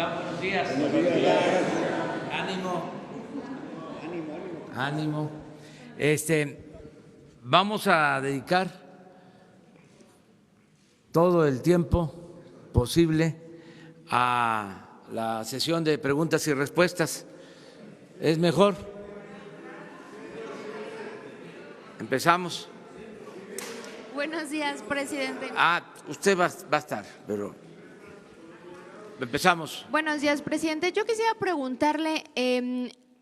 están? Buenos días. Buenos días. Ánimo. Ánimo. Vamos a dedicar todo el tiempo posible a la sesión de preguntas y respuestas. ¿Es mejor? Empezamos. Buenos días, presidente. Usted va a estar, pero empezamos. Buenos días, presidente. Yo quisiera preguntarle,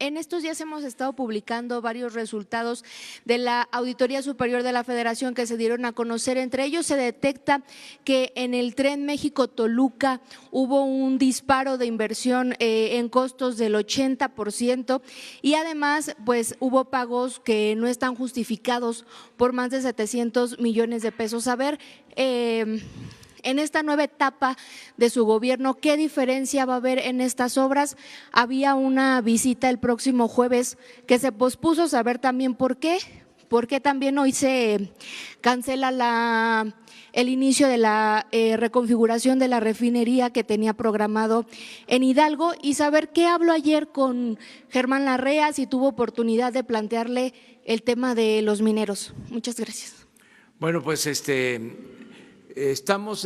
en estos días hemos estado publicando varios resultados de la Auditoría Superior de la Federación que se dieron a conocer. Entre ellos se detecta que en el Tren México-Toluca hubo un disparo de inversión en costos del 80% y además pues hubo pagos que no están justificados por más de 700 millones de pesos. A ver, en esta nueva etapa de su gobierno, ¿qué diferencia va a haber en estas obras? Había una visita el próximo jueves que se pospuso, saber también por qué también hoy se cancela el inicio de la reconfiguración de la refinería que tenía programado en Hidalgo, y saber qué habló ayer con Germán Larrea, si tuvo oportunidad de plantearle el tema de los mineros. Muchas gracias. Bueno, pues estamos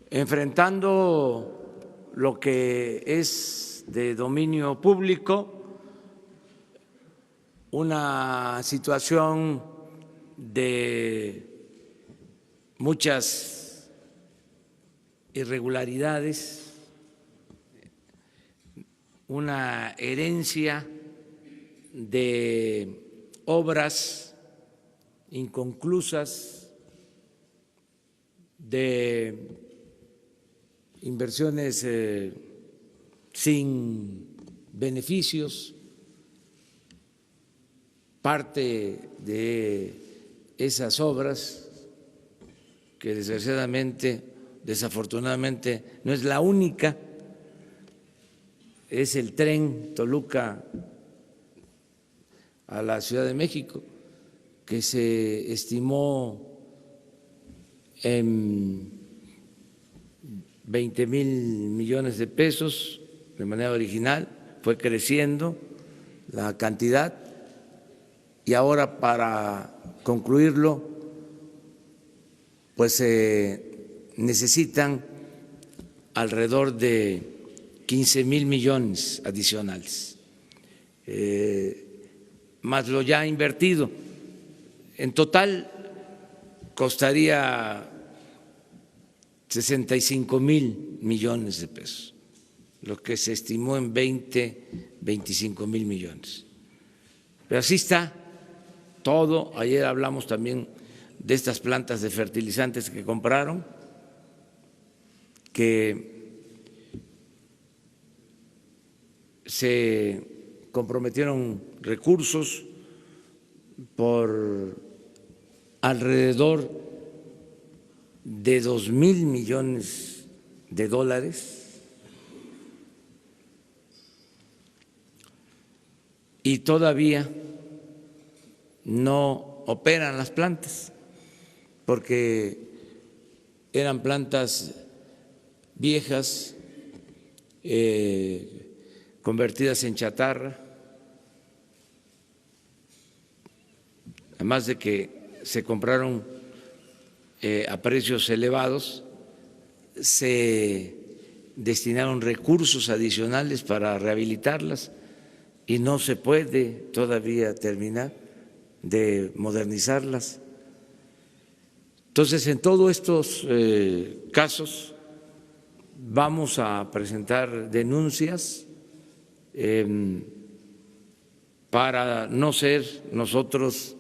enfrentando lo que es de dominio público, una situación de muchas irregularidades, una herencia de obras inconclusas, de inversiones sin beneficios. Parte de esas obras, que desafortunadamente no es la única, es el tren Toluca a la Ciudad de México, que se estimó en 20,000 millones de pesos de manera original, fue creciendo la cantidad y ahora para concluirlo pues se necesitan alrededor de 15,000 millones adicionales, más lo ya invertido. En total costaría 65,000 millones de pesos, lo que se estimó en 25,000 millones. Pero así está todo. Ayer hablamos también de estas plantas de fertilizantes que compraron, que se comprometieron recursos por alrededor de 2,000 millones de dólares y todavía no operan las plantas porque eran plantas viejas, convertidas en chatarra, además de que se compraron a precios elevados, se destinaron recursos adicionales para rehabilitarlas y no se puede todavía terminar de modernizarlas. Entonces, en todos estos casos vamos a presentar denuncias para no ser nosotros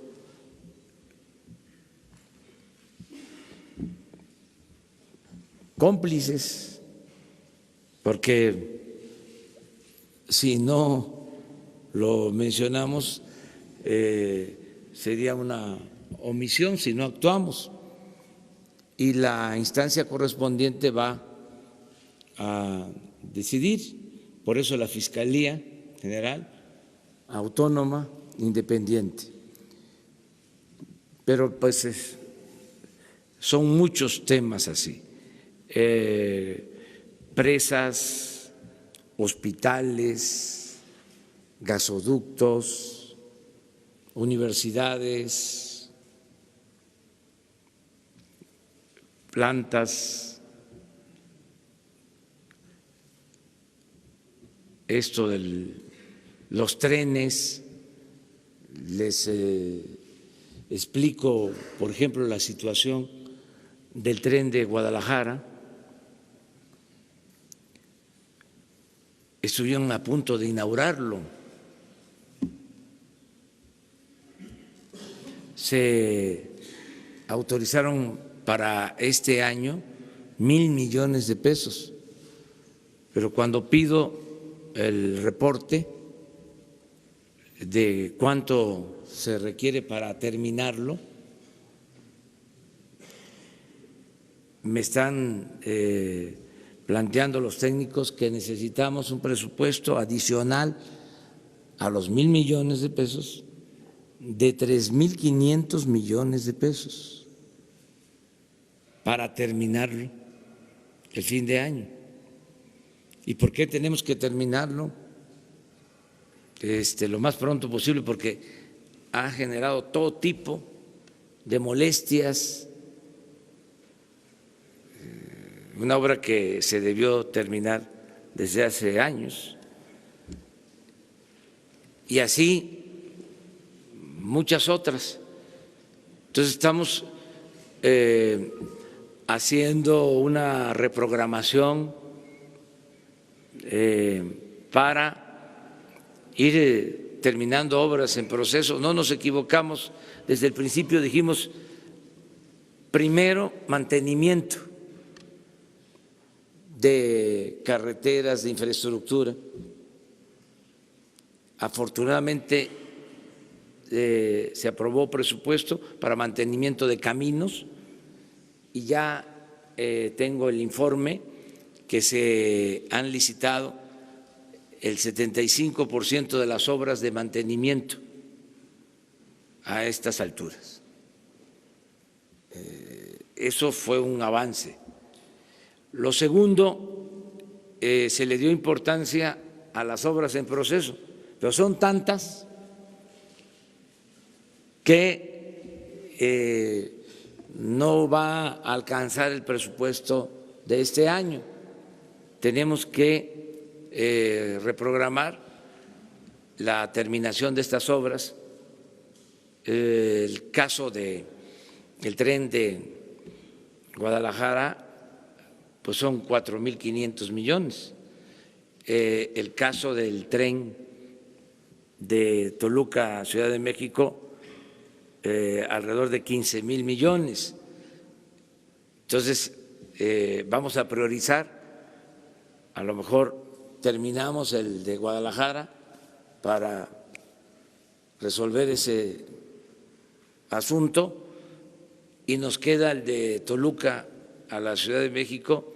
cómplices, porque si no lo mencionamos sería una omisión si no actuamos, y la instancia correspondiente va a decidir. Por eso la Fiscalía General, autónoma, independiente. Pero pues son muchos temas así. presas, hospitales, gasoductos, universidades, plantas, esto de los trenes. Les explico, por ejemplo, la situación del tren de Guadalajara. Estuvieron a punto de inaugurarlo. Se autorizaron para este año 1,000 millones de pesos, pero cuando pido el reporte de cuánto se requiere para terminarlo, me están planteando los técnicos que necesitamos un presupuesto adicional a los 1,000 millones de pesos de 3,500 millones de pesos para terminarlo el fin de año. ¿Y por qué tenemos que terminarlo lo más pronto posible? Porque ha generado todo tipo de molestias, una obra que se debió terminar desde hace años, y así muchas otras. Entonces estamos haciendo una reprogramación para ir terminando obras en proceso. No nos equivocamos, desde el principio dijimos primero mantenimiento de carreteras, de infraestructura. Afortunadamente se aprobó presupuesto para mantenimiento de caminos y ya tengo el informe que se han licitado el 75% de las obras de mantenimiento a estas alturas. Eso fue un avance. Lo segundo, se le dio importancia a las obras en proceso, pero son tantas que no va a alcanzar el presupuesto de este año. Tenemos que reprogramar la terminación de estas obras. El caso del tren de Guadalajara, pues son 4,500 millones. El caso del tren de Toluca, Ciudad de México, alrededor de 15,000 millones. Entonces, vamos a priorizar. A lo mejor terminamos el de Guadalajara para resolver ese asunto y nos queda el de Toluca a la Ciudad de México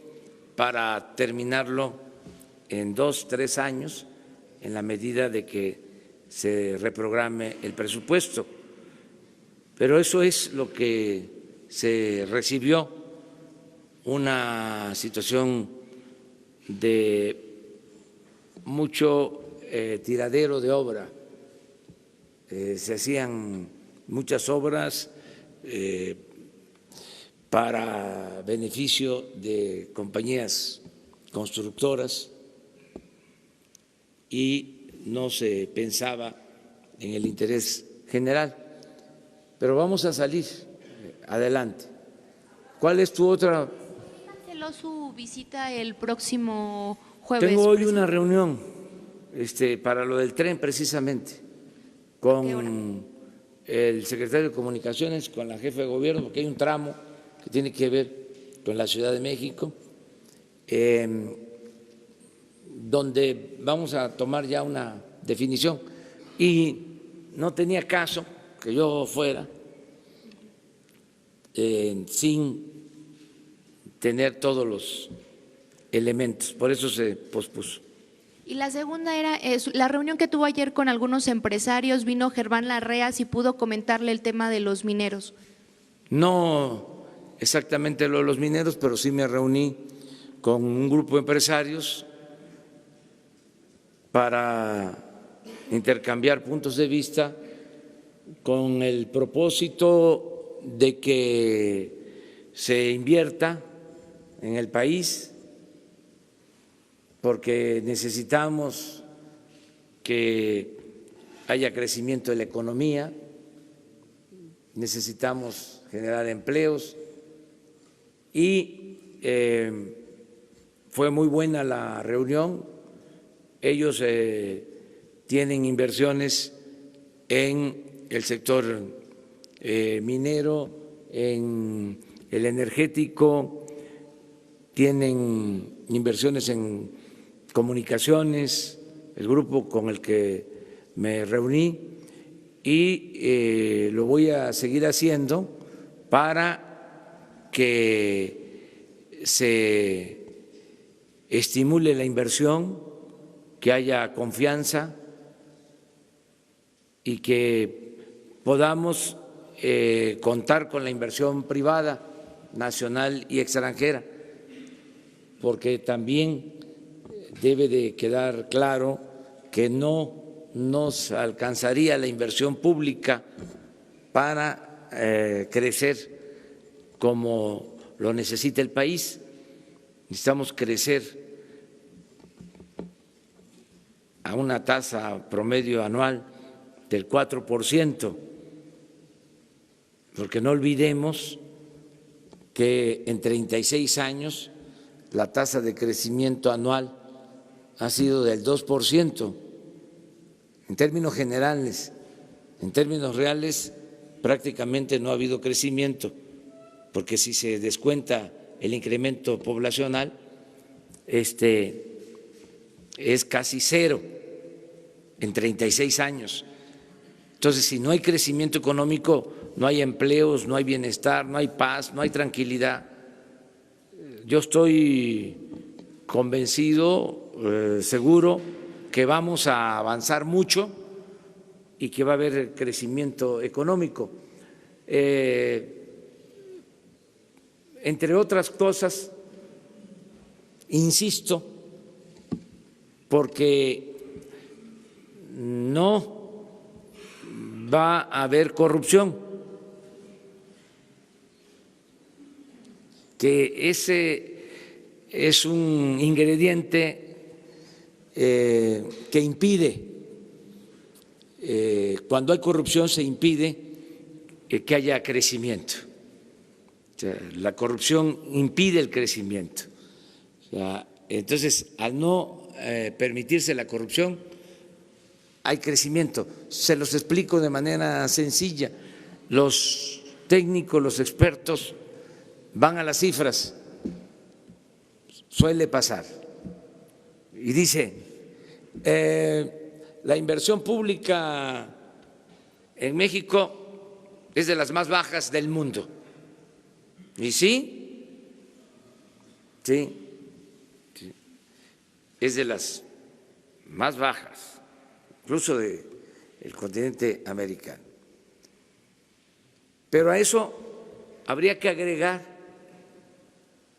para terminarlo en 2, 3 años, en la medida de que se reprograme el presupuesto. Pero eso es lo que se recibió, una situación de mucho tiradero de obra. Se hacían muchas obras para beneficio de compañías constructoras y no se pensaba en el interés general. Pero vamos a salir adelante. ¿Cuál es tu otra? Canceló su visita el próximo jueves. Tengo hoy una reunión para lo del tren precisamente con el secretario de Comunicaciones, con la jefa de gobierno, porque hay un tramo que tiene que ver con la Ciudad de México, donde vamos a tomar ya una definición. Y no tenía caso que yo fuera sin tener todos los elementos, por eso se pospuso. Y la segunda era la reunión que tuvo ayer con algunos empresarios. Vino Germán Larrea, y pudo comentarle el tema de los mineros. No exactamente lo de los mineros, pero sí me reuní con un grupo de empresarios para intercambiar puntos de vista con el propósito de que se invierta en el país, porque necesitamos que haya crecimiento de la economía, necesitamos generar empleos y fue muy buena la reunión. Ellos tienen inversiones en el sector minero, en el energético, tienen inversiones en comunicaciones, el grupo con el que me reuní, y lo voy a seguir haciendo para que se estimule la inversión, que haya confianza y que podamos contar con la inversión privada, nacional y extranjera, porque también debe de quedar claro que no nos alcanzaría la inversión pública para crecer como lo necesita el país. Necesitamos crecer a una tasa promedio anual del 4%, porque no olvidemos que en 36 años la tasa de crecimiento anual ha sido del 2%. En términos generales, en términos reales, prácticamente no ha habido crecimiento, porque si se descuenta el incremento poblacional, es casi cero en 36 años. Entonces, si no hay crecimiento económico, no hay empleos, no hay bienestar, no hay paz, no hay tranquilidad. Yo estoy convencido, seguro, que vamos a avanzar mucho y que va a haber crecimiento económico. Entre otras cosas, insisto, porque no va a haber corrupción, que ese es un ingrediente que impide, cuando hay corrupción se impide que haya crecimiento. O sea, la corrupción impide el crecimiento. O sea, entonces, al no permitirse la corrupción, hay crecimiento. Se los explico de manera sencilla. Los técnicos, los expertos van a las cifras, suele pasar, y dice, la inversión pública en México es de las más bajas del mundo. ¿Y sí? Sí, es de las más bajas, incluso del continente americano. Pero a eso habría que agregar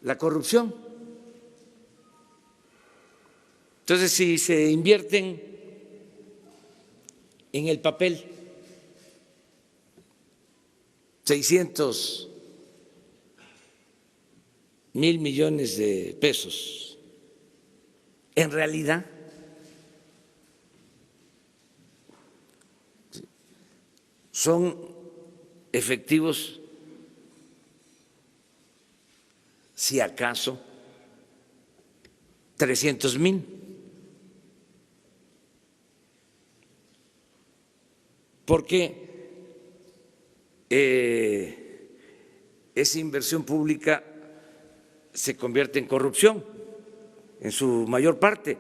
la corrupción. Entonces, si se invierten en el papel 600,000 millones de pesos, en realidad son efectivos, si acaso, 300,000. Porque esa inversión pública se convierte en corrupción en su mayor parte,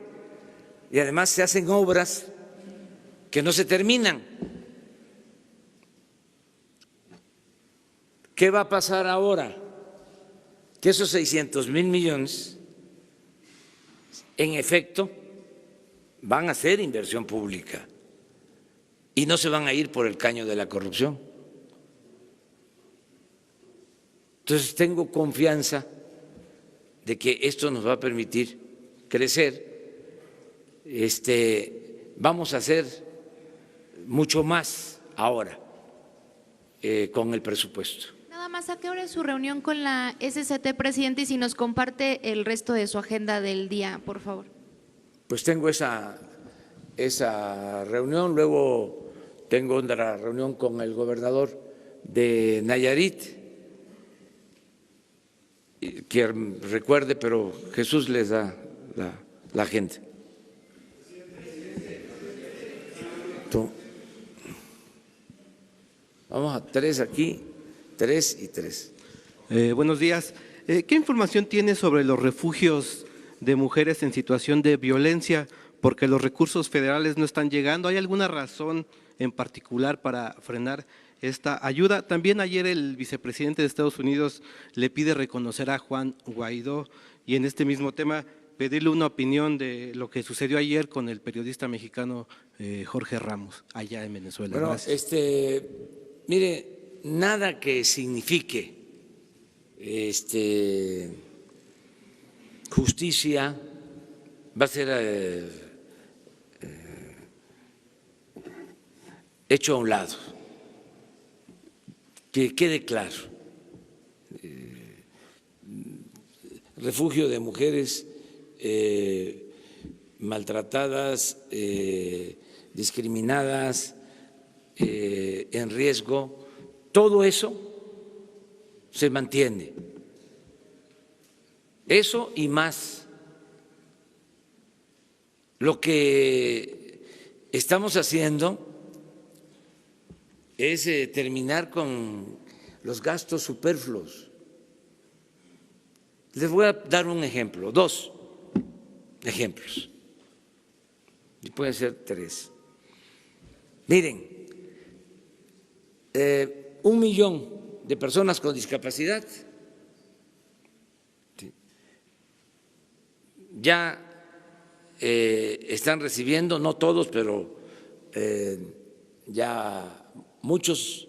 y además se hacen obras que no se terminan. ¿Qué va a pasar ahora? Que esos 600,000 millones en efecto van a ser inversión pública y no se van a ir por el caño de la corrupción. Entonces tengo confianza de que esto nos va a permitir crecer. Vamos a hacer mucho más ahora con el presupuesto. Nada más, ¿a qué hora es su reunión con la SCT, presidente? Y si nos comparte el resto de su agenda del día, por favor. Pues tengo esa reunión, luego tengo otra reunión con el gobernador de Nayarit, que recuerde, pero Jesús les da la agenda. Vamos a 3 aquí, 3 y 3. Buenos días. ¿Qué información tiene sobre los refugios de mujeres en situación de violencia? Porque los recursos federales no están llegando. ¿Hay alguna razón en particular para frenar esta ayuda? También ayer el vicepresidente de Estados Unidos le pide reconocer a Juan Guaidó y en este mismo tema pedirle una opinión de lo que sucedió ayer con el periodista mexicano Jorge Ramos allá en Venezuela. Bueno, gracias. Mire, nada que signifique justicia va a ser hecho a un lado. Que quede claro. Refugio de mujeres maltratadas, discriminadas, en riesgo, todo eso se mantiene. Eso y más. Lo que estamos haciendo es terminar con los gastos superfluos. Les voy a dar un ejemplo, 2 ejemplos, y pueden ser 3. Miren, 1 millón de personas con discapacidad ya están recibiendo, no todos, pero ya muchos,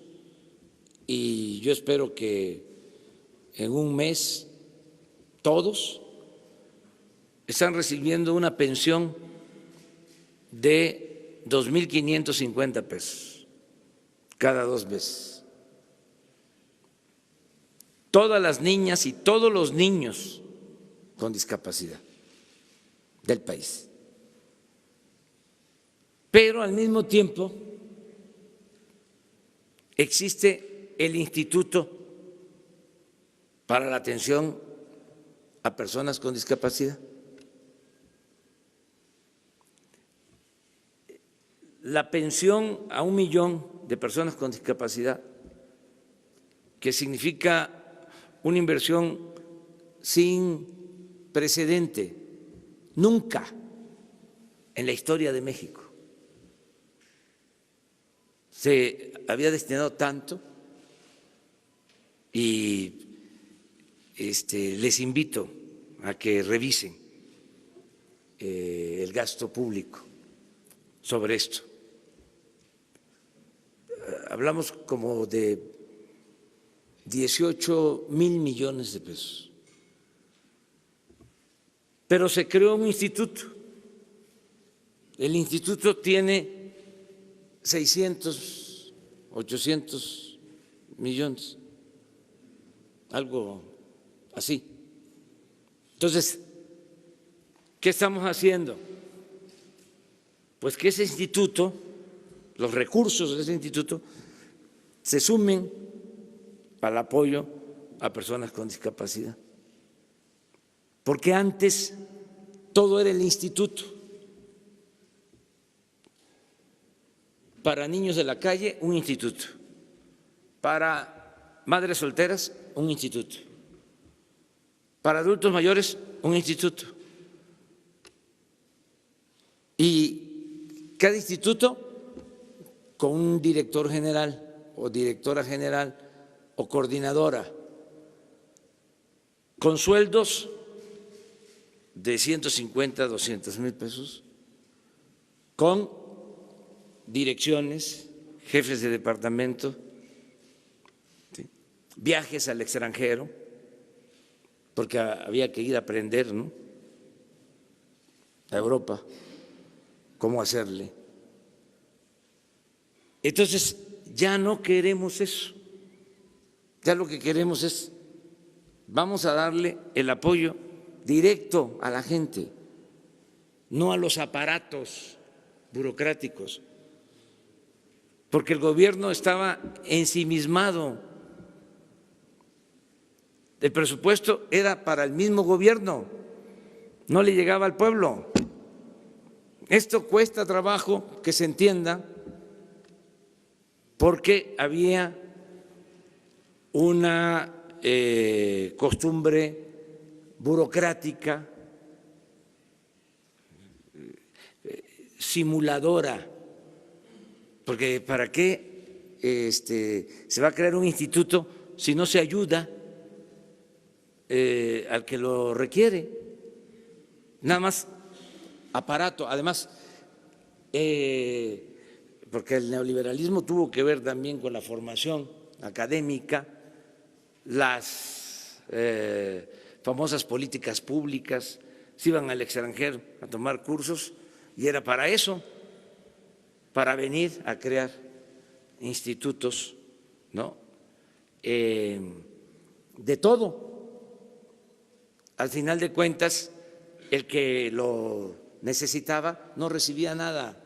y yo espero que en un mes todos están recibiendo una pensión de 2.550 pesos cada 2 meses. Todas las niñas y todos los niños con discapacidad del país. Pero al mismo tiempo existe el Instituto para la Atención a Personas con Discapacidad. La pensión a 1 millón de personas con discapacidad, que significa una inversión sin precedente, nunca en la historia de México se había destinado tanto, y les invito a que revisen el gasto público sobre esto. Hablamos como de 18.000 millones de pesos. Pero se creó un instituto. El instituto tiene 600, 800 millones, algo así. Entonces, ¿qué estamos haciendo? Pues que ese instituto, los recursos de ese instituto, se sumen al apoyo a personas con discapacidad. Porque antes todo era el instituto. Para niños de la calle, un instituto. Para madres solteras, un instituto. Para adultos mayores, un instituto. Y cada instituto con un director general o directora general o coordinadora, con sueldos de 150 a 200,000 pesos, con direcciones, jefes de departamento, ¿sí?, viajes al extranjero, porque había que ir a aprender, ¿no?, a Europa cómo hacerle. Entonces, ya no queremos eso. Ya lo que queremos es, vamos a darle el apoyo directo a la gente, no a los aparatos burocráticos, porque el gobierno estaba ensimismado. El presupuesto era para el mismo gobierno, no le llegaba al pueblo. Esto cuesta trabajo que se entienda, porque había una costumbre burocrática, simuladora, porque ¿para qué se va a crear un instituto si no se ayuda al que lo requiere? Nada más aparato. Además, porque el neoliberalismo tuvo que ver también con la formación académica, las famosas políticas públicas, se iban al extranjero a tomar cursos y era para eso, para venir a crear institutos, ¿no?, de todo. Al final de cuentas, el que lo necesitaba no recibía nada.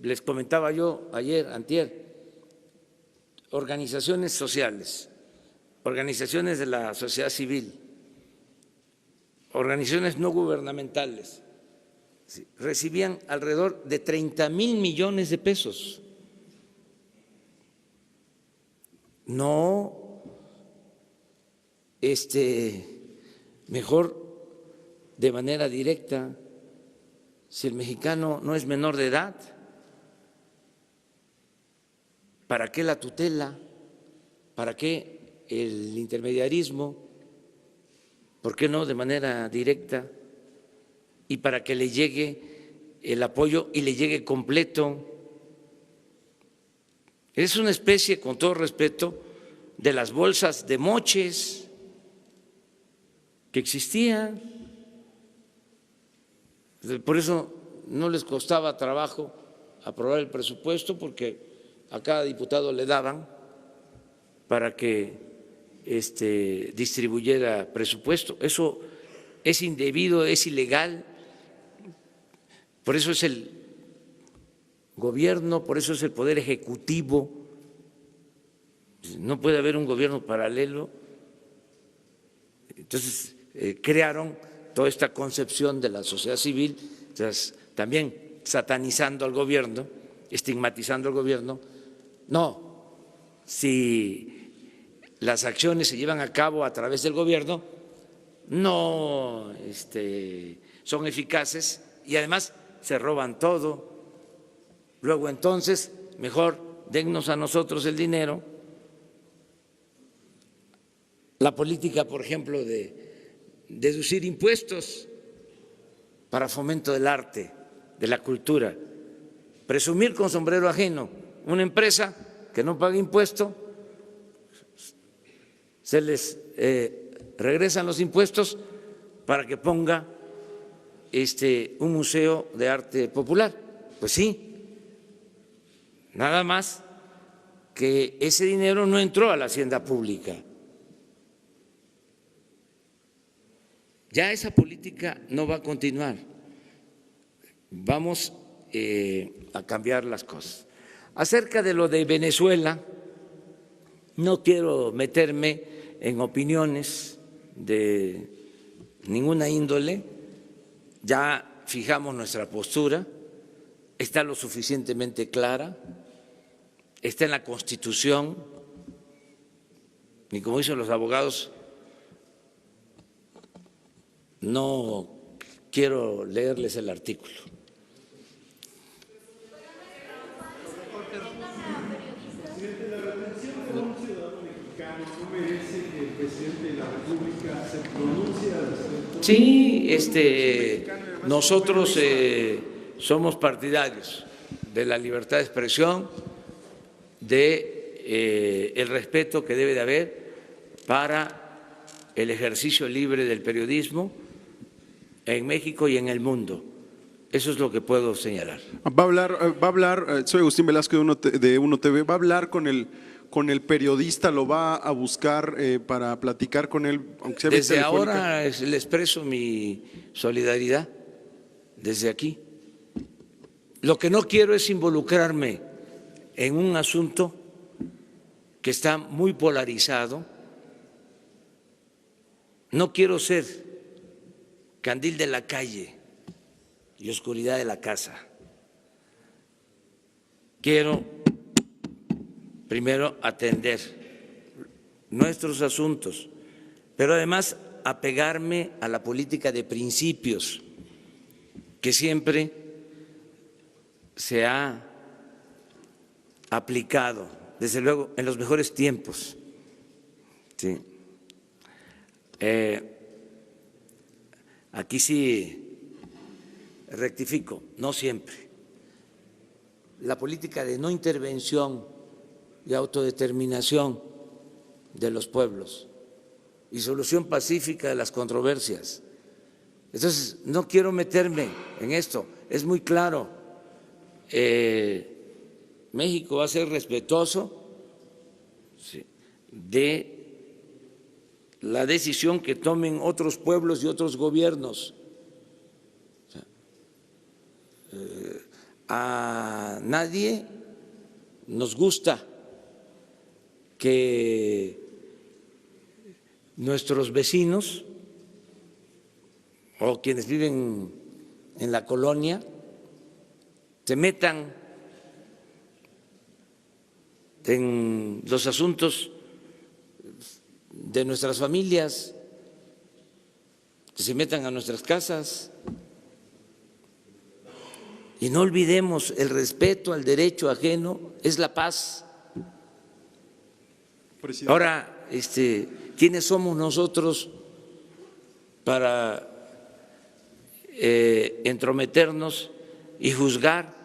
Les comentaba yo ayer, antier, organizaciones sociales, organizaciones de la sociedad civil, organizaciones no gubernamentales, recibían alrededor de 30,000 millones de pesos. No, mejor de manera directa. Si el mexicano no es menor de edad, ¿para qué la tutela? ¿Para qué el intermediarismo? ¿Por qué no de manera directa? Y para que le llegue el apoyo y le llegue completo. Es una especie, con todo respeto, de las bolsas de moches que existían. Por eso no les costaba trabajo aprobar el presupuesto, porque a cada diputado le daban para que distribuyera presupuesto. Eso es indebido, es ilegal. Por eso es el gobierno, por eso es el poder ejecutivo. No puede haber un gobierno paralelo. Entonces crearon toda esta concepción de la sociedad civil, también satanizando al gobierno, estigmatizando al gobierno. No, si las acciones se llevan a cabo a través del gobierno, no son eficaces y además se roban todo. Luego entonces, mejor dennos a nosotros el dinero. La política, por ejemplo, de deducir impuestos para fomento del arte, de la cultura, presumir con sombrero ajeno. Una empresa que no paga impuesto, se les regresan los impuestos para que ponga un museo de arte popular. Pues sí, nada más que ese dinero no entró a la hacienda pública. Ya esa política no va a continuar. Vamos a cambiar las cosas. Acerca de lo de Venezuela, no quiero meterme en opiniones de ninguna índole. Ya fijamos nuestra postura, está lo suficientemente clara, está en la Constitución, y como dicen los abogados, no quiero leerles el artículo. La retención de un ciudadano mexicano no merece que el presidente de la República se pronuncie al respecto. Sí, nosotros somos partidarios de la libertad de expresión, de el respeto que debe de haber para el ejercicio libre del periodismo en México y en el mundo. Eso es lo que puedo señalar. Va a hablar, soy Agustín Velasco de Uno TV, va a hablar con el periodista, lo va a buscar para platicar con él, aunque sea vía Desde telefónica. ahora le expreso mi solidaridad, desde aquí. Lo que no quiero es involucrarme en un asunto que está muy polarizado. No quiero ser candil de la calle y oscuridad de la casa. Quiero primero atender nuestros asuntos, pero además apegarme a la política de principios que siempre se ha aplicado, desde luego, en los mejores tiempos. Sí. Aquí sí rectifico, no siempre. La política de no intervención y autodeterminación de los pueblos y solución pacífica de las controversias. Entonces, no quiero meterme en esto, es muy claro. México va a ser respetuoso de la decisión que tomen otros pueblos y otros gobiernos. A nadie nos gusta que nuestros vecinos o quienes viven en la colonia se metan en los asuntos de nuestras familias, que se metan a nuestras casas. Y no olvidemos, el respeto al derecho ajeno es la paz. Presidente. Ahora, ¿quiénes somos nosotros para entrometernos y juzgar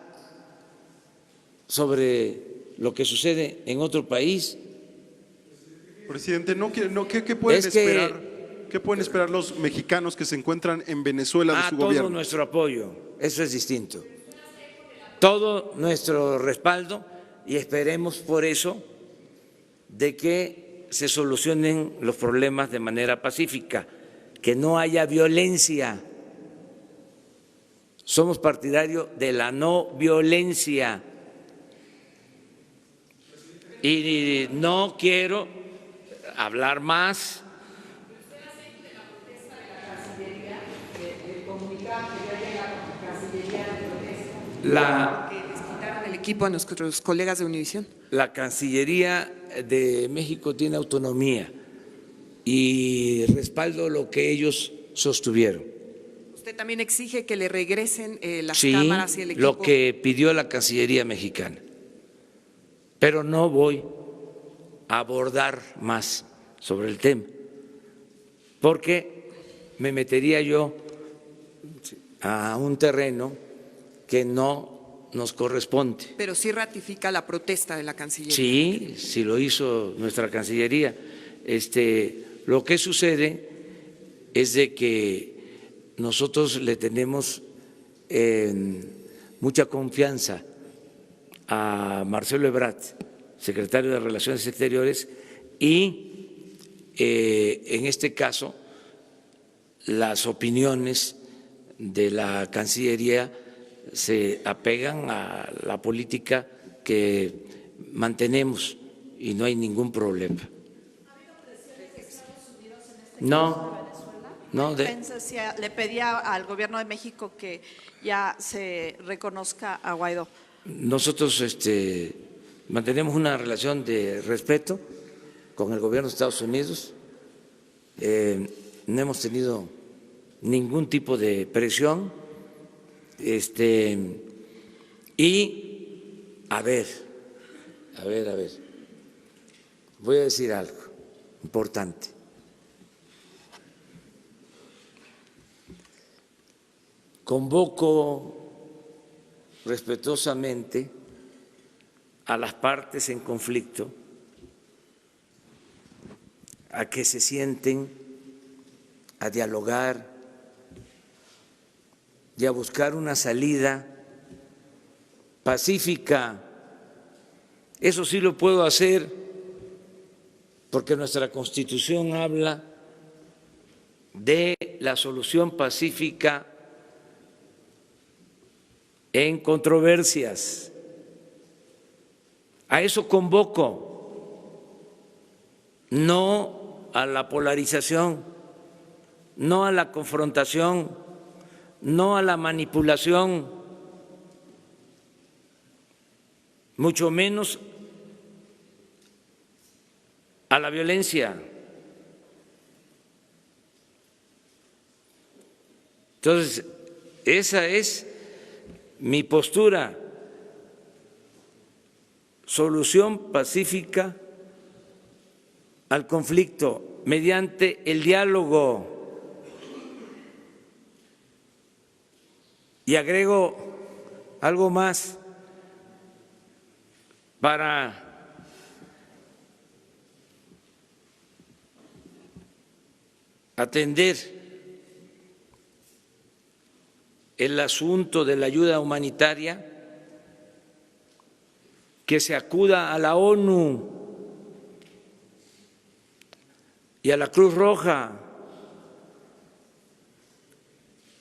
sobre lo que sucede en otro país? Presidente, ¿qué pueden Es que- esperar? ¿Qué pueden esperar los mexicanos que se encuentran en Venezuela de su Todo gobierno? nuestro apoyo, eso es distinto. Todo nuestro respaldo y esperemos por eso de que se solucionen los problemas de manera pacífica, que no haya violencia. Somos partidarios de la no violencia y no quiero hablar más. Que les quitaron el equipo a nuestros colegas de Univisión. La Cancillería de México tiene autonomía y respaldo lo que ellos sostuvieron. Usted también exige que le regresen las Sí, cámaras y el equipo. lo que pidió la Cancillería mexicana, pero no voy a abordar más sobre el tema, porque me metería yo a un terreno que no nos corresponde. Pero sí ratifica la protesta de la Cancillería. Sí, sí lo hizo nuestra Cancillería. Lo que sucede es de que nosotros le tenemos mucha confianza a Marcelo Ebrard, secretario de Relaciones Exteriores, y en este caso las opiniones de la Cancillería se apegan a la política que mantenemos y no hay ningún problema. No, no, le pedía al gobierno de México que ya se reconozca a Guaidó. nosotros mantenemos una relación de respeto con el gobierno de Estados Unidos. No hemos tenido ningún tipo de presión. Y a ver, voy a decir algo importante. Convoco respetuosamente a las partes en conflicto a que se sienten a dialogar y a buscar una salida pacífica. Eso sí lo puedo hacer porque nuestra Constitución habla de la solución pacífica en controversias. A eso convoco, no a la polarización, no a la confrontación, no a la manipulación, mucho menos a la violencia. Entonces, esa es mi postura: solución pacífica al conflicto mediante el diálogo. Y agrego algo más para atender el asunto de la ayuda humanitaria, que se acuda a la ONU y a la Cruz Roja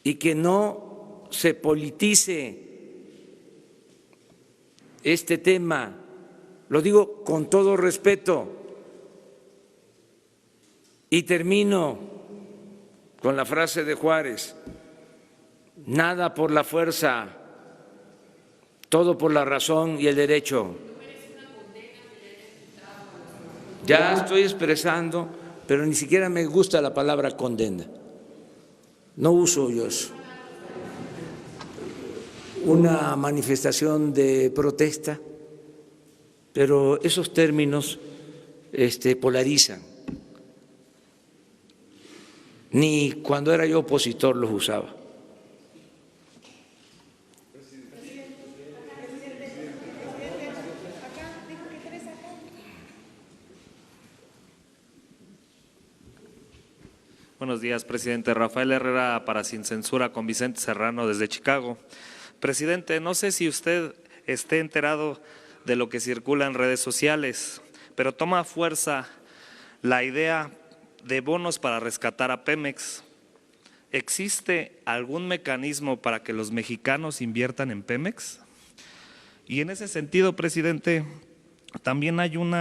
y que no se politice este tema. Lo digo con todo respeto y termino con la frase de Juárez: nada por la fuerza, todo por la razón y el derecho. Ya estoy expresando, pero ni siquiera me gusta la palabra condena. No uso yo eso. Una manifestación de protesta, pero esos términos polarizan. Ni cuando era yo opositor los usaba. Buenos días, presidente. Rafael Herrera para Sin Censura con Vicente Serrano desde Chicago. Presidente, no sé si usted esté enterado de lo que circula en redes sociales, pero toma fuerza la idea de bonos para rescatar a Pemex. ¿Existe algún mecanismo para que los mexicanos inviertan en Pemex? Y en ese sentido, presidente, también hay un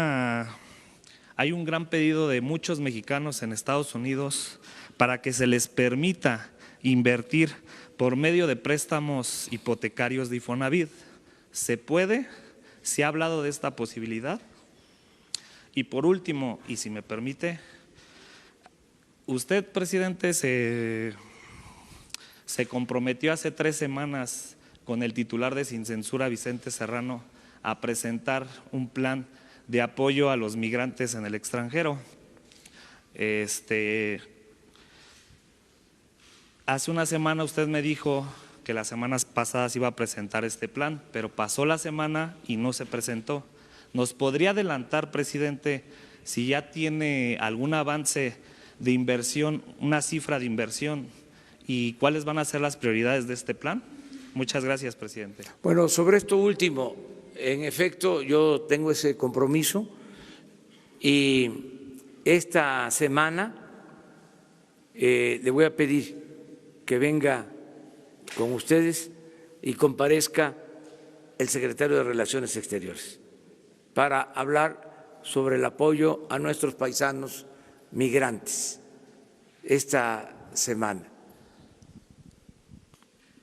gran pedido de muchos mexicanos en Estados Unidos para que se les permita invertir por medio de préstamos hipotecarios de Infonavit. ¿Se puede? ¿Se ha hablado de esta posibilidad? Y por último, y si me permite, usted, presidente, se comprometió hace 3 semanas con el titular de Sin Censura, Vicente Serrano, a presentar un plan de apoyo a los migrantes en el extranjero. Hace una semana usted me dijo que las semanas pasadas iba a presentar este plan, pero pasó la semana y no se presentó. ¿Nos podría adelantar, presidente, si ya tiene algún avance de inversión, una cifra de inversión, y cuáles van a ser las prioridades de este plan? Muchas gracias, presidente. Bueno, sobre esto último, en efecto, yo tengo ese compromiso y esta semana le voy a pedir que venga con ustedes y comparezca el secretario de Relaciones Exteriores para hablar sobre el apoyo a nuestros paisanos migrantes esta semana.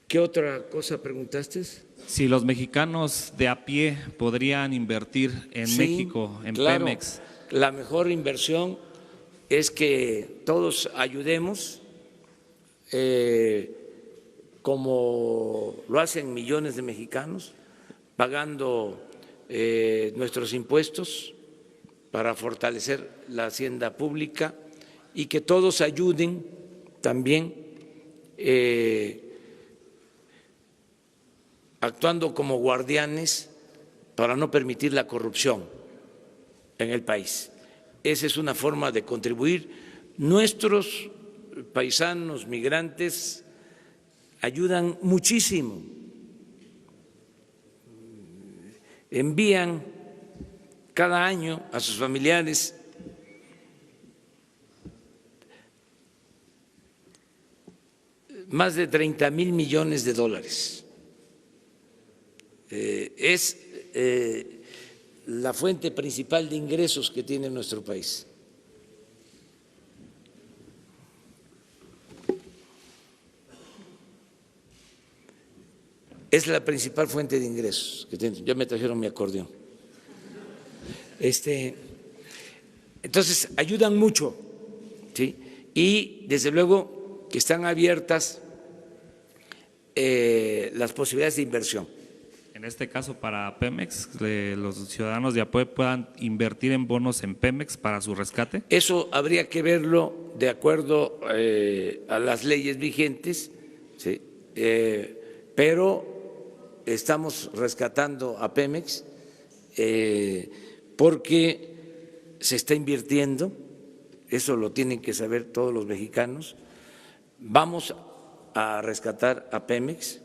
¿Qué otra cosa preguntaste? Si los mexicanos de a pie podrían invertir en México, en claro, Pemex. La mejor inversión es que todos ayudemos, como lo hacen millones de mexicanos, pagando nuestros impuestos para fortalecer la hacienda pública, y que todos ayuden también actuando como guardianes para no permitir la corrupción en el país. esa es una forma de contribuir. Nuestros paisanos migrantes ayudan muchísimo, envían cada año a sus familiares más de 30,000 millones de dólares. Es la fuente principal de ingresos que tiene nuestro país. Es la principal fuente de ingresos que tiene. Ya me trajeron mi acordeón. Entonces, ayudan mucho, ¿sí? Y desde luego que están abiertas las posibilidades de inversión. En este caso, para Pemex, los ciudadanos de Apoe puedan invertir en bonos en Pemex para su rescate. Eso habría que verlo de acuerdo a las leyes vigentes, ¿sí? Pero estamos rescatando a Pemex porque se está invirtiendo, eso lo tienen que saber todos los mexicanos. Vamos a rescatar a Pemex.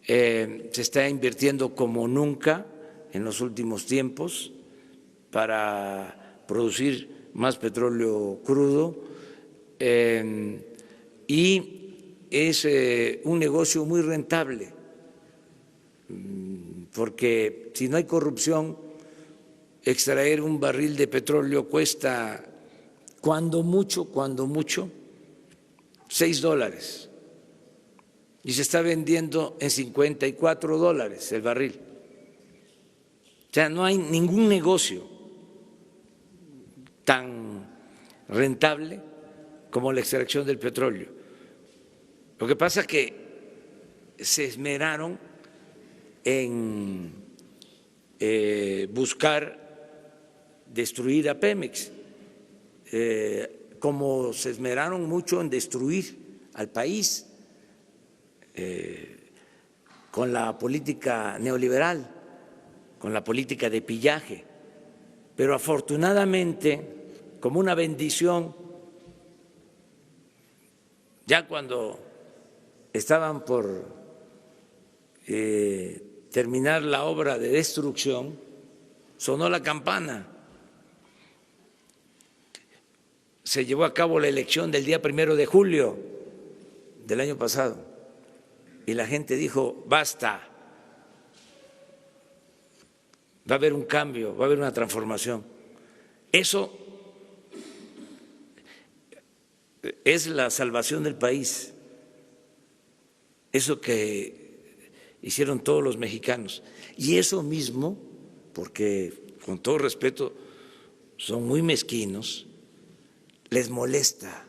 Se está invirtiendo como nunca en los últimos tiempos para producir más petróleo crudo y es un negocio muy rentable porque si no hay corrupción, extraer un barril de petróleo cuesta cuando mucho, $6. Y se está vendiendo en $54 el barril. O sea, no hay ningún negocio tan rentable como la extracción del petróleo. Lo que pasa es que se esmeraron en buscar destruir a Pemex, como se esmeraron mucho en destruir al país. Con la política neoliberal, con la política de pillaje, pero afortunadamente, como una bendición, ya cuando estaban por terminar la obra de destrucción, sonó la campana. Se llevó a cabo la elección del día 1 de julio del año pasado. Y la gente dijo, basta, va a haber un cambio, va a haber una transformación. Eso es la salvación del país, eso que hicieron todos los mexicanos. Y eso mismo, porque con todo respeto son muy mezquinos, les molesta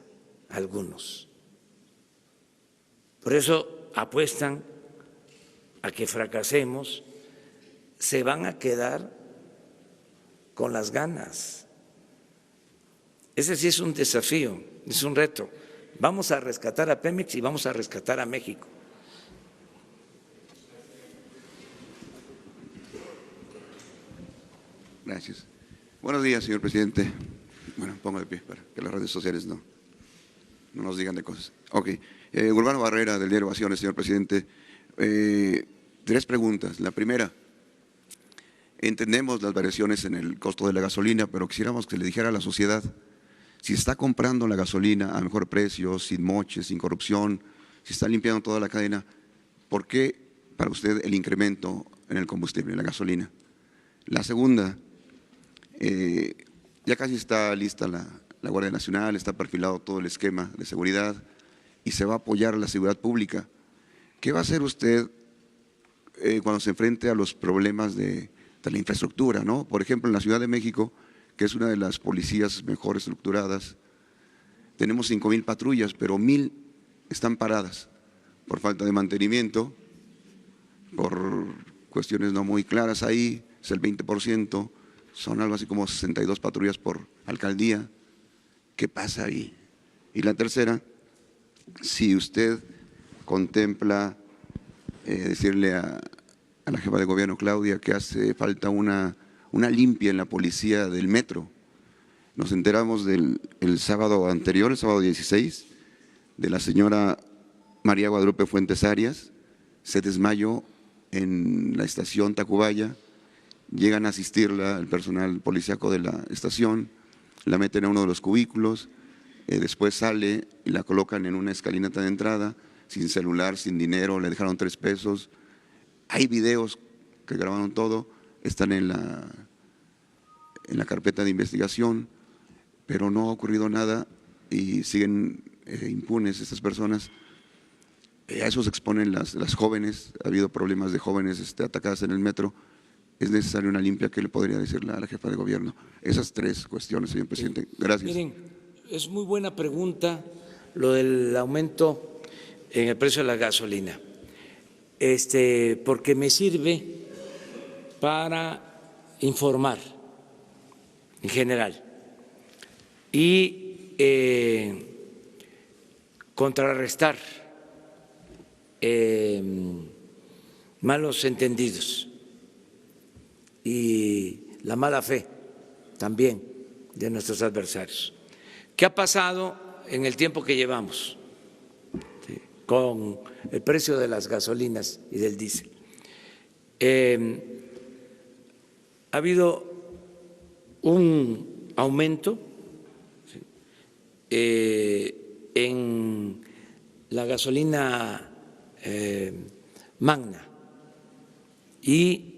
a algunos. Por eso apuestan a que fracasemos, se van a quedar con las ganas. Ese sí es un desafío, es un reto. Vamos a rescatar a Pemex y vamos a rescatar a México. Gracias. Buenos días, señor presidente. Bueno, pongo de pie para que las redes sociales no nos digan de cosas. Ok. Urbano Barrera, del diario Ovaciones, señor presidente. 3 preguntas. La primera, entendemos las variaciones en el costo de la gasolina, pero quisiéramos que se le dijera a la sociedad si está comprando la gasolina a mejor precio, sin moches, sin corrupción, si está limpiando toda la cadena, ¿por qué para usted el incremento en el combustible, en la gasolina? La segunda, ya casi está lista la Guardia Nacional, está perfilado todo el esquema de seguridad y se va a apoyar a la seguridad pública. ¿Qué va a hacer usted cuando se enfrente a los problemas de la infraestructura, ¿no? Por ejemplo, en la Ciudad de México, que es una de las policías mejor estructuradas, tenemos 5,000 patrullas, pero 1,000 están paradas por falta de mantenimiento, por cuestiones no muy claras ahí, es el 20%, son algo así como 62 patrullas por alcaldía. ¿Qué pasa ahí? Y la tercera, si usted contempla decirle a la jefa de gobierno, Claudia, que hace falta una limpia en la policía del metro. Nos enteramos el sábado anterior, el sábado 16, de la señora María Guadalupe Fuentes Arias, se desmayó en la estación Tacubaya, llegan a asistirla el personal policíaco de la estación, la meten a uno de los cubículos, después sale y la colocan en una escalinata de entrada, sin celular, sin dinero, le dejaron 3 pesos. Hay videos que grabaron todo, están en la carpeta de investigación, pero no ha ocurrido nada y siguen impunes estas personas. A eso se exponen las jóvenes, ha habido problemas de jóvenes atacadas en el metro. Es necesaria una limpia. ¿Qué le podría decirle a la jefa de gobierno? Esas 3 cuestiones, señor presidente. Gracias. Miren, es muy buena pregunta lo del aumento en el precio de la gasolina, porque me sirve para informar en general y contrarrestar malos entendidos y la mala fe también de nuestros adversarios. ¿Qué ha pasado en el tiempo que llevamos con el precio de las gasolinas y del diésel? Ha habido un aumento en la gasolina magna y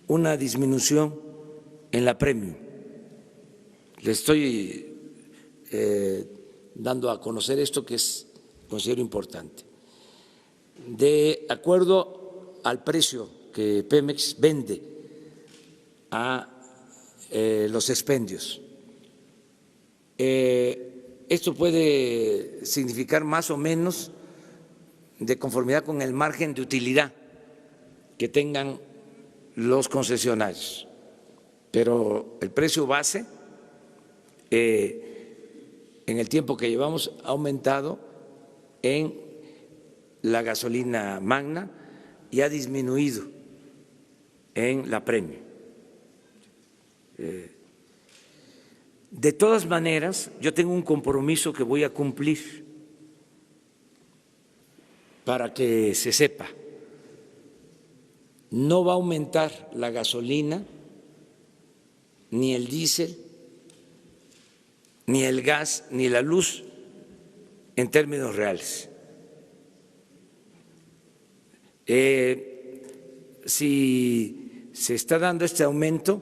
una disminución en la premium. Le estoy dando a conocer esto que considero importante. De acuerdo al precio que Pemex vende a los expendios, esto puede significar más o menos de conformidad con el margen de utilidad que tengan los concesionarios, pero el precio base en el tiempo que llevamos ha aumentado en la gasolina magna y ha disminuido en la premium. De todas maneras, yo tengo un compromiso que voy a cumplir para que se sepa. No va a aumentar la gasolina, ni el diésel, ni el gas, ni la luz en términos reales. Si se está dando este aumento,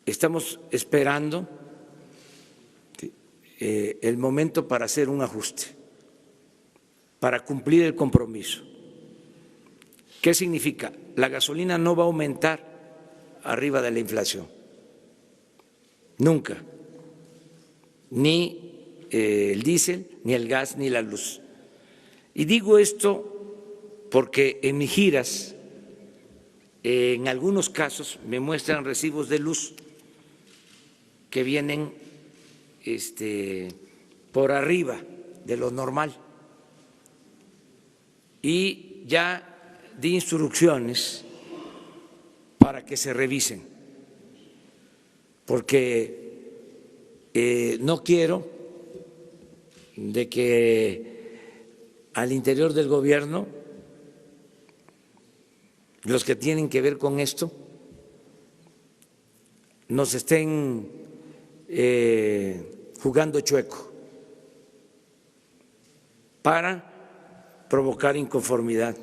estamos esperando el momento para hacer un ajuste, para cumplir el compromiso. ¿Qué significa? La gasolina no va a aumentar arriba de la inflación, nunca, ni el diésel, ni el gas, ni la luz. Y digo esto porque en mis giras, en algunos casos me muestran recibos de luz que vienen por arriba de lo normal. Y ya di instrucciones para que se revisen, porque no quiero de que al interior del gobierno los que tienen que ver con esto nos estén jugando chueco para provocar inconformidad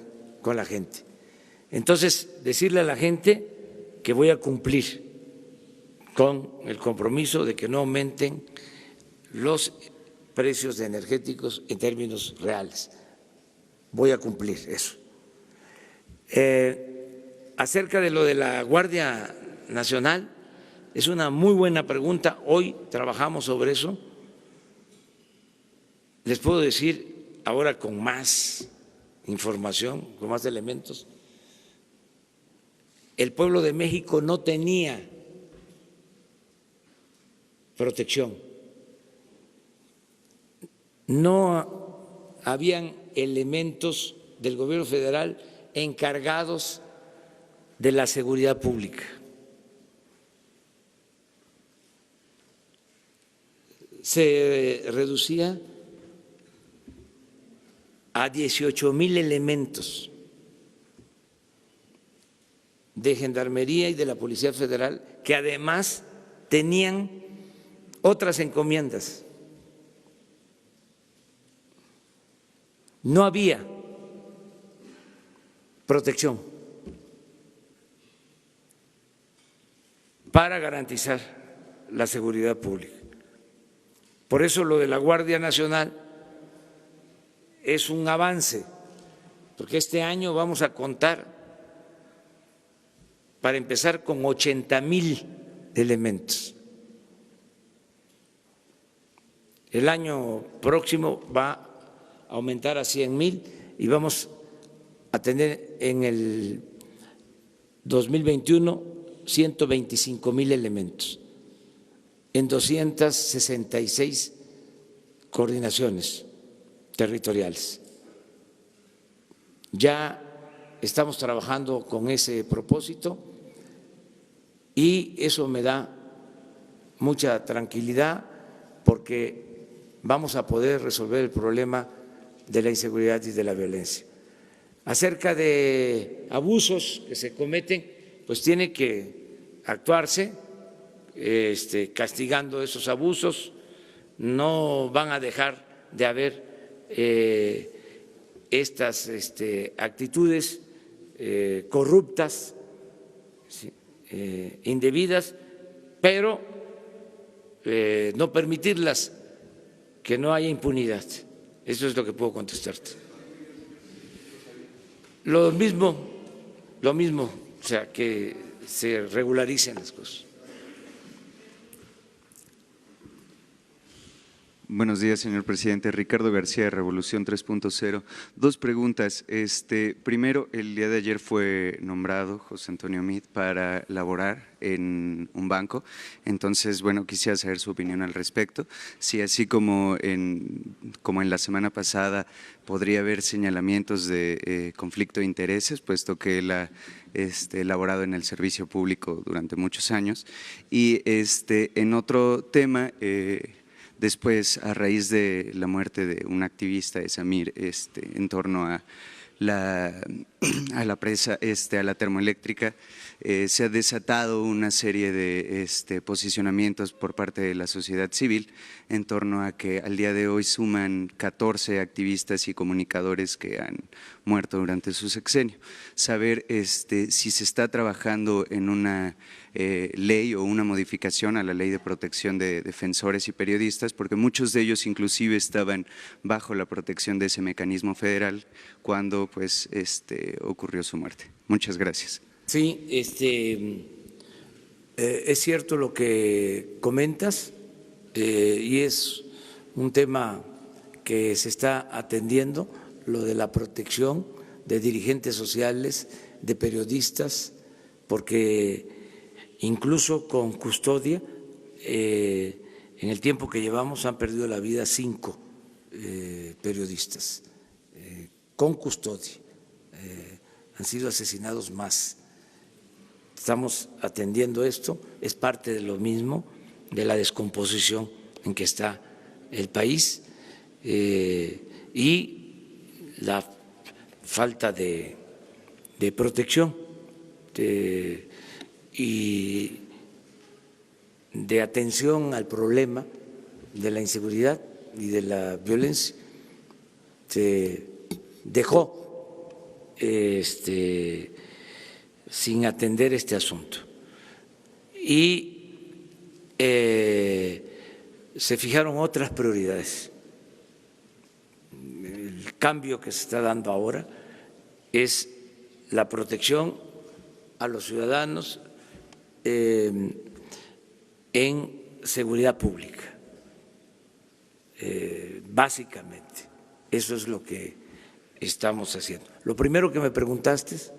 con la gente. Entonces, decirle a la gente que voy a cumplir con el compromiso de que no aumenten los precios de energéticos en términos reales. Voy a cumplir eso. Acerca de lo de la Guardia Nacional, es una muy buena pregunta. Hoy trabajamos sobre eso. Les puedo decir ahora con más información, con más elementos. El pueblo de México no tenía protección. No habían elementos del gobierno federal encargados de la seguridad pública. se reducía a 18,000 elementos de Gendarmería y de la Policía Federal, que además tenían otras encomiendas. No había protección para garantizar la seguridad pública. Por eso lo de la Guardia Nacional es un avance, porque este año vamos a contar, para empezar, con 80,000 elementos. El año próximo va a aumentar a 100,000 y vamos a tener en el 2021 125,000 elementos en 266 coordinaciones territoriales. Ya estamos trabajando con ese propósito y eso me da mucha tranquilidad porque vamos a poder resolver el problema de la inseguridad y de la violencia. Acerca de abusos que se cometen, pues tiene que actuarse castigando esos abusos. No van a dejar de haber estas actitudes corruptas, indebidas, pero no permitirlas, que no haya impunidad. Eso es lo que puedo contestarte. Lo mismo, o sea, que se regularicen las cosas. Buenos días, señor presidente. Ricardo García, de Revolución 3.0. Dos preguntas. Primero, el día de ayer fue nombrado José Antonio Meade para laborar en un banco. Entonces, bueno, quisiera saber su opinión al respecto. Si así como en la semana pasada podría haber señalamientos de conflicto de intereses, puesto que él ha laborado en el servicio público durante muchos años. Y en otro tema, después, a raíz de la muerte de un activista de Samir, en torno a la presa, a la termoeléctrica, se ha desatado una serie de posicionamientos por parte de la sociedad civil en torno a que al día de hoy suman 14 activistas y comunicadores que han muerto durante su sexenio. Saber si se está trabajando en una ley o una modificación a la ley de protección de defensores y periodistas, porque muchos de ellos inclusive estaban bajo la protección de ese mecanismo federal cuando pues ocurrió su muerte. Muchas gracias. Sí, es cierto lo que comentas y es un tema que se está atendiendo, lo de la protección de dirigentes sociales, de periodistas, porque incluso con custodia, en el tiempo que llevamos han perdido la vida 5 periodistas, con custodia, han sido asesinados más. Estamos atendiendo esto, es parte de lo mismo, de la descomposición en que está el país y la falta de protección y de atención al problema de la inseguridad y de la violencia. Se dejó sin atender este asunto y se fijaron otras prioridades. El cambio que se está dando ahora es la protección a los ciudadanos en seguridad pública, básicamente. Eso es lo que estamos haciendo. Lo primero que me preguntaste es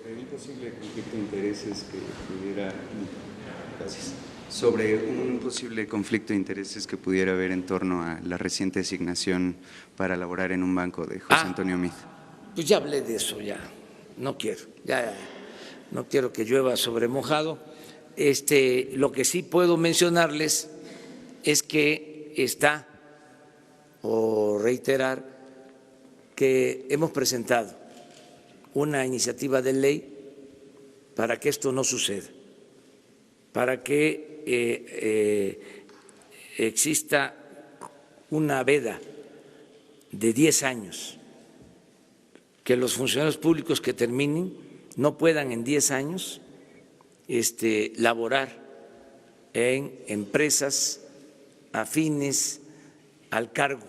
sobre un posible conflicto de intereses que pudiera… Gracias. Sobre un posible conflicto de intereses que pudiera haber en torno a la reciente designación para laborar en un banco de José Antonio Meade. Pues ya hablé de eso, ya no quiero que llueva sobre mojado. Lo que sí puedo mencionarles es que está, o reiterar, que hemos presentado una iniciativa de ley para que esto no suceda, para que exista una veda de 10 años, que los funcionarios públicos que terminen no puedan en 10 años laborar en empresas afines al cargo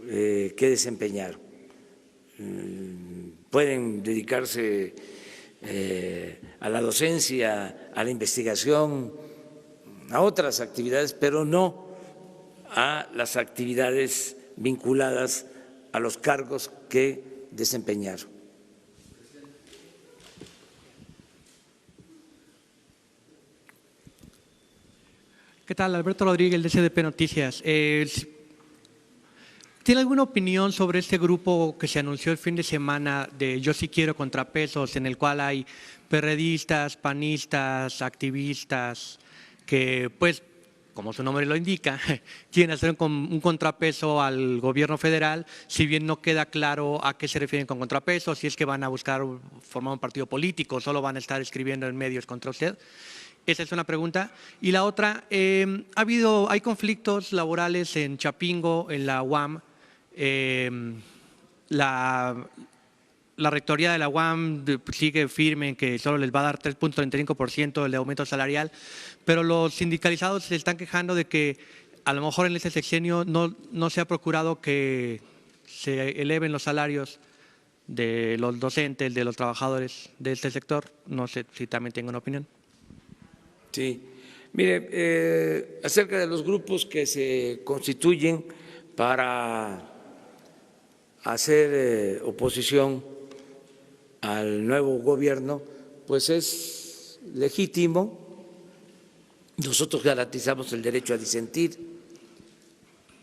que desempeñaron. Pueden dedicarse a la docencia, a la investigación, a otras actividades, pero no a las actividades vinculadas a los cargos que desempeñaron. ¿Qué tal? Alberto Rodríguez, de SDP Noticias. ¿Tiene alguna opinión sobre este grupo que se anunció el fin de semana de Yo Sí Quiero Contrapesos, en el cual hay perredistas, panistas, activistas, que pues, como su nombre lo indica, quieren hacer un contrapeso al gobierno federal, si bien no queda claro a qué se refieren con contrapeso, si es que van a buscar formar un partido político, solo van a estar escribiendo en medios contra usted? Esa es una pregunta. Y la otra, hay conflictos laborales en Chapingo, en la UAM. La rectoría de la UAM sigue firme en que solo les va a dar 3.35% de aumento salarial, pero los sindicalizados se están quejando de que a lo mejor en este sexenio no se ha procurado que se eleven los salarios de los docentes, de los trabajadores de este sector. No sé si también tengo una opinión. Sí, mire, acerca de los grupos que se constituyen para hacer oposición al nuevo gobierno, pues es legítimo. Nosotros garantizamos el derecho a disentir.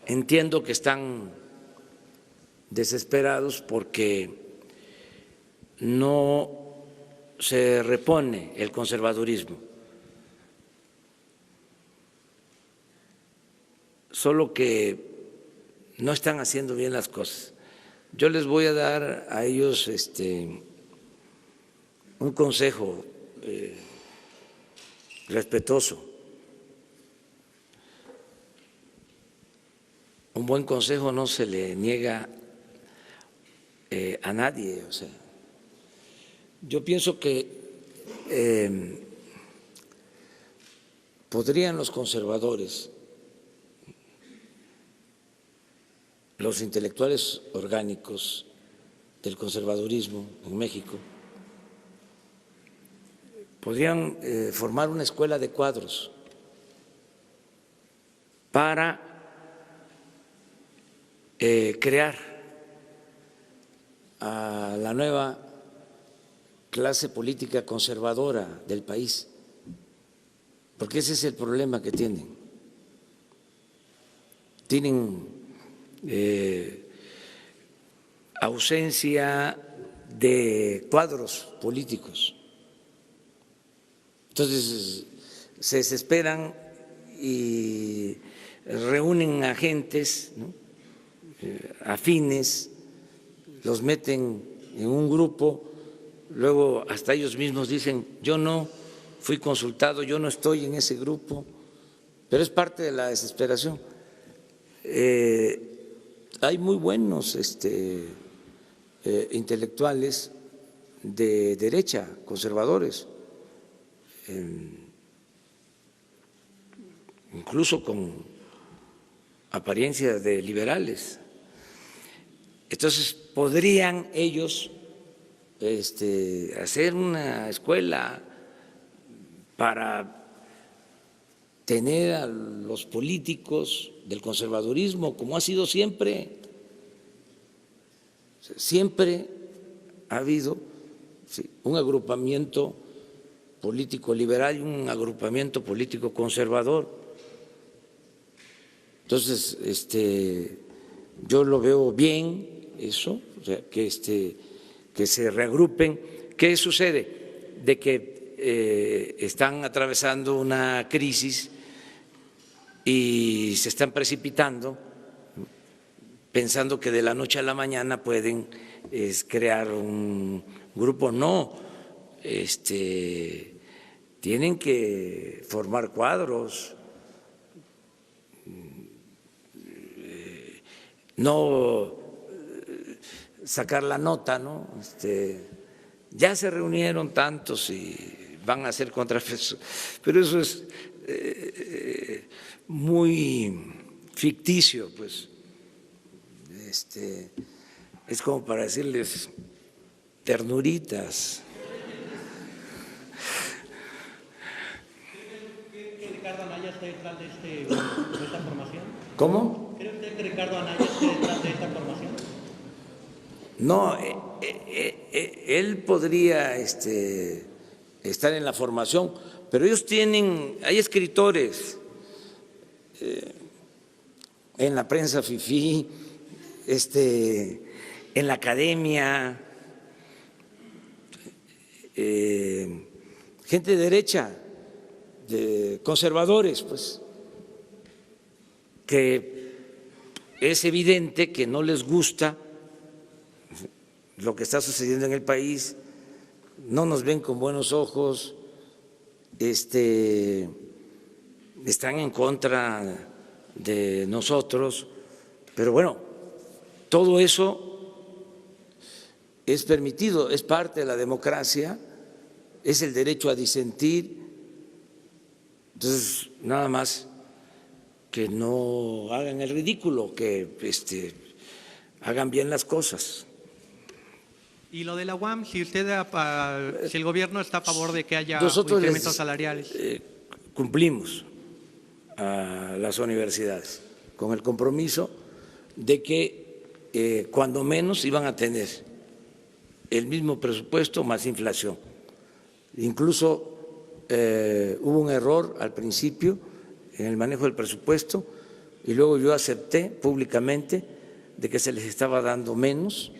Entiendo que están desesperados porque no se repone el conservadurismo. Solo que no están haciendo bien las cosas. Yo les voy a dar a ellos un consejo respetuoso. Un buen consejo no se le niega a nadie. O sea, yo pienso que podrían los conservadores, los intelectuales orgánicos del conservadurismo en México, podrían formar una escuela de cuadros para crear a la nueva clase política conservadora del país, porque ese es el problema que tienen. Tienen ausencia de cuadros políticos. Entonces se desesperan y reúnen agentes, ¿no?, afines, los meten en un grupo, luego hasta ellos mismos dicen: yo no fui consultado, yo no estoy en ese grupo, pero es parte de la desesperación. Hay muy buenos intelectuales de derecha, conservadores, incluso con apariencia de liberales. Entonces, podrían ellos hacer una escuela para tener a los políticos del conservadurismo, como ha sido siempre. Siempre ha habido un agrupamiento político liberal y un agrupamiento político conservador. Entonces, yo lo veo bien eso, o sea, que se reagrupen. ¿Qué sucede? De que están atravesando una crisis y se están precipitando pensando que de la noche a la mañana pueden crear un grupo. No, tienen que formar cuadros, no sacar la nota, ¿no? Ya se reunieron tantos y van a hacer contrapeso, pero eso es muy ficticio, pues. Es como para decirles ternuritas. ¿Cree que Ricardo Anaya está detrás de esta formación? ¿Cómo? ¿Cree usted que Ricardo Anaya está detrás de esta formación? No, él podría estar en la formación, pero ellos hay escritores en la prensa fifí, en la academia, gente de derecha, de conservadores, pues, que es evidente que no les gusta lo que está sucediendo en el país, no nos ven con buenos ojos, están en contra de nosotros, pero bueno, todo eso es permitido, es parte de la democracia, es el derecho a disentir. Entonces, nada más que no hagan el ridículo, que hagan bien las cosas. Y lo de la UAM, si el gobierno está a favor de que haya Nosotros incrementos salariales. Cumplimos a las universidades con el compromiso de que cuando menos iban a tener el mismo presupuesto más inflación. Incluso hubo un error al principio en el manejo del presupuesto y luego yo acepté públicamente de que se les estaba dando menos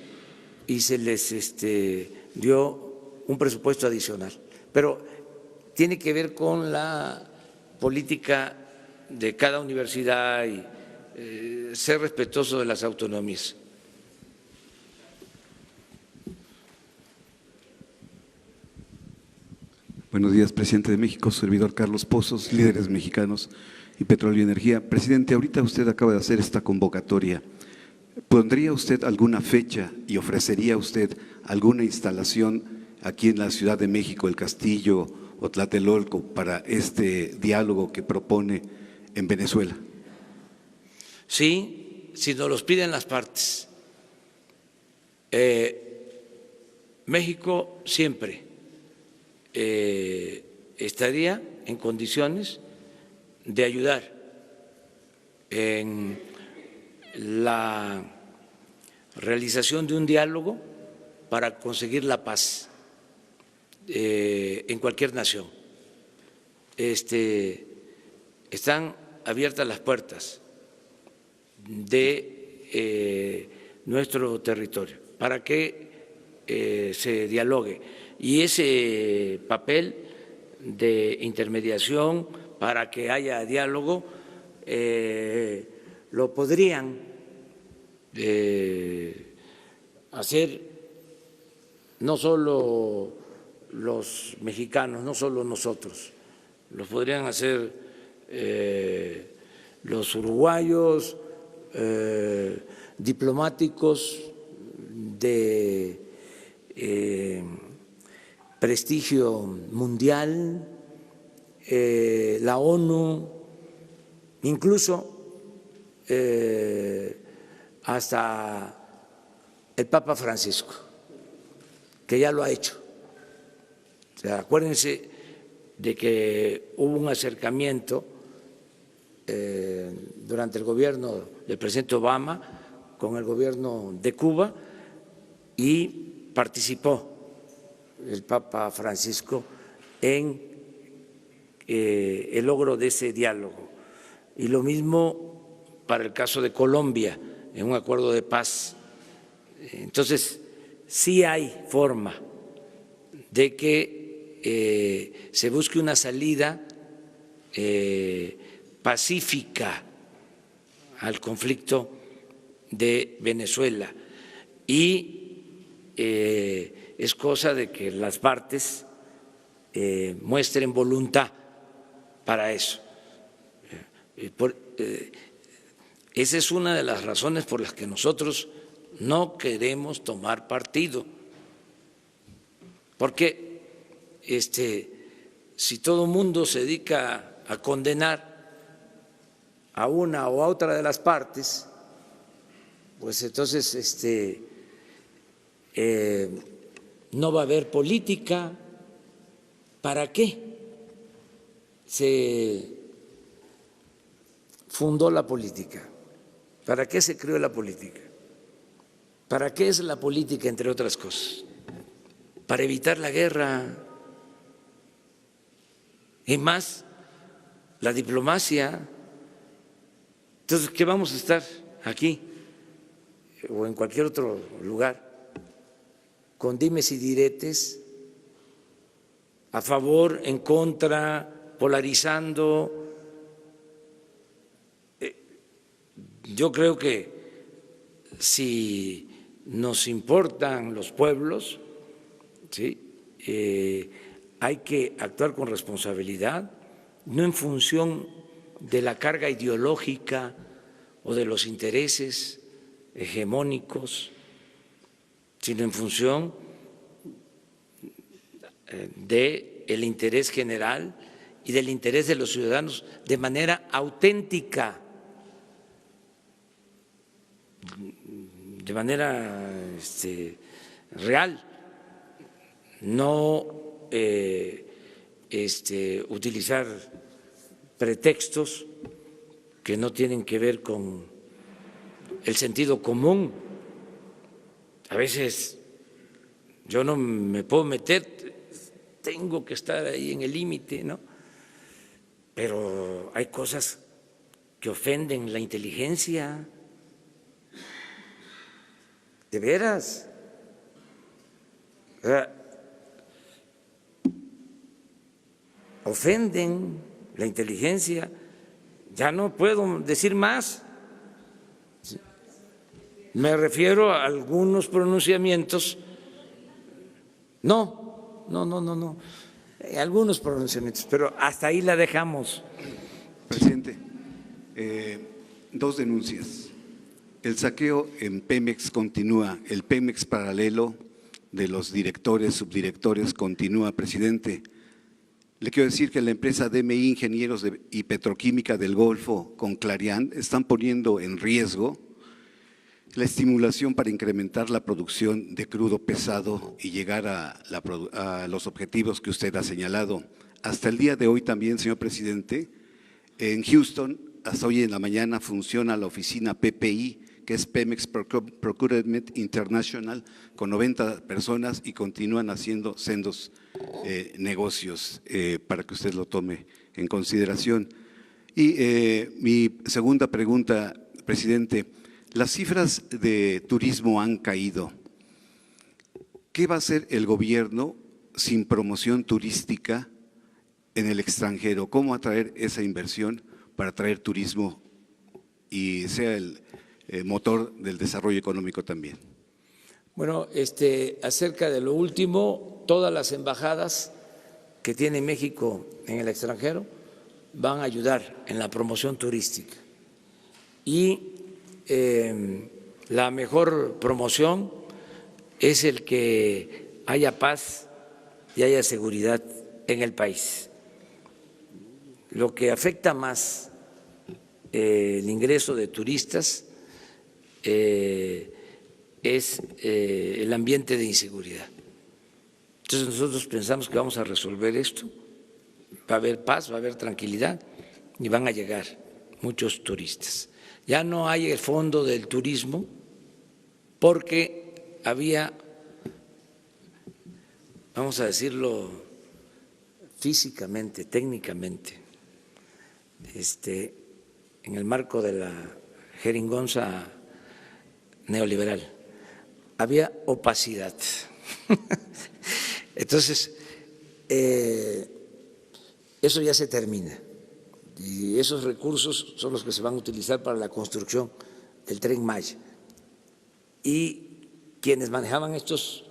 y se les dio un presupuesto adicional. Pero tiene que ver con la política de cada universidad y ser respetuoso de las autonomías. Buenos días, presidente de México, servidor Carlos Pozos, líderes mexicanos y Petróleo y Energía. Presidente, ahorita usted acaba de hacer esta convocatoria. ¿Pondría usted alguna fecha y ofrecería usted alguna instalación aquí en la Ciudad de México, el Castillo o Tlatelolco, para este diálogo que propone en Venezuela? Sí, si nos los piden las partes. México siempre estaría en condiciones de ayudar en la realización de un diálogo para conseguir la paz en cualquier nación. Están abiertas las puertas de nuestro territorio para que se dialogue. Y ese papel de intermediación para que haya diálogo lo podrían hacer no solo los mexicanos, no solo nosotros, lo podrían hacer los uruguayos, diplomáticos de prestigio mundial, la ONU, incluso hasta el Papa Francisco, que ya lo ha hecho. O sea, acuérdense de que hubo un acercamiento durante el gobierno del presidente Obama con el gobierno de Cuba y participó el Papa Francisco en el logro de ese diálogo. Y lo mismo para el caso de Colombia, en un acuerdo de paz. Entonces, sí hay forma de que se busque una salida pacífica al conflicto de Venezuela y es cosa de que las partes muestren voluntad para eso. Esa es una de las razones por las que nosotros no queremos tomar partido, porque si todo el mundo se dedica a condenar a una o a otra de las partes, pues entonces no va a haber política. ¿Para qué se fundó la política? ¿Para qué se creó la política? ¿Para qué es la política, entre otras cosas? Para evitar la guerra. Y más la diplomacia. Entonces, ¿qué vamos a estar aquí o en cualquier otro lugar con dimes y diretes, a favor, en contra, polarizando? Yo creo que si nos importan los pueblos, ¿sí?, hay que actuar con responsabilidad, no en función de la carga ideológica o de los intereses hegemónicos, sino en función del interés general y del interés de los ciudadanos de manera auténtica, de manera real, no utilizar pretextos que no tienen que ver con el sentido común. A veces yo no me puedo meter, tengo que estar ahí en el límite, ¿no? Pero hay cosas que ofenden la inteligencia, de veras. Ofenden la inteligencia, ya no puedo decir más. Me refiero a algunos pronunciamientos, algunos pronunciamientos, pero hasta ahí la dejamos. Presidente, dos denuncias. El saqueo en Pemex continúa, el Pemex paralelo de los directores, subdirectores continúa, presidente. Le quiero decir que la empresa DMI Ingenieros y Petroquímica del Golfo con Clariant están poniendo en riesgo la estimulación para incrementar la producción de crudo pesado y llegar a los objetivos que usted ha señalado. Hasta el día de hoy también, señor presidente, en Houston, hasta hoy en la mañana funciona la oficina PPI, que es Pemex Procurement International, con 90 personas y continúan haciendo sendos negocios para que usted lo tome en consideración. Y mi segunda pregunta, presidente, las cifras de turismo han caído. ¿Qué va a hacer el gobierno sin promoción turística en el extranjero? ¿Cómo atraer esa inversión para atraer turismo y sea el motor del desarrollo económico también? Bueno, acerca de lo último, todas las embajadas que tiene México en el extranjero van a ayudar en la promoción turística. Y la mejor promoción es el que haya paz y haya seguridad en el país. Lo que afecta más el ingreso de turistas es el ambiente de inseguridad. Entonces nosotros pensamos que vamos a resolver esto, va a haber paz, va a haber tranquilidad y van a llegar muchos turistas. Ya no hay el fondo del turismo porque había, vamos a decirlo físicamente, técnicamente, en el marco de la jeringonza neoliberal, había opacidad. Entonces, eso ya se termina. y esos recursos son los que se van a utilizar para la construcción del Tren Maya. Y quienes manejaban estos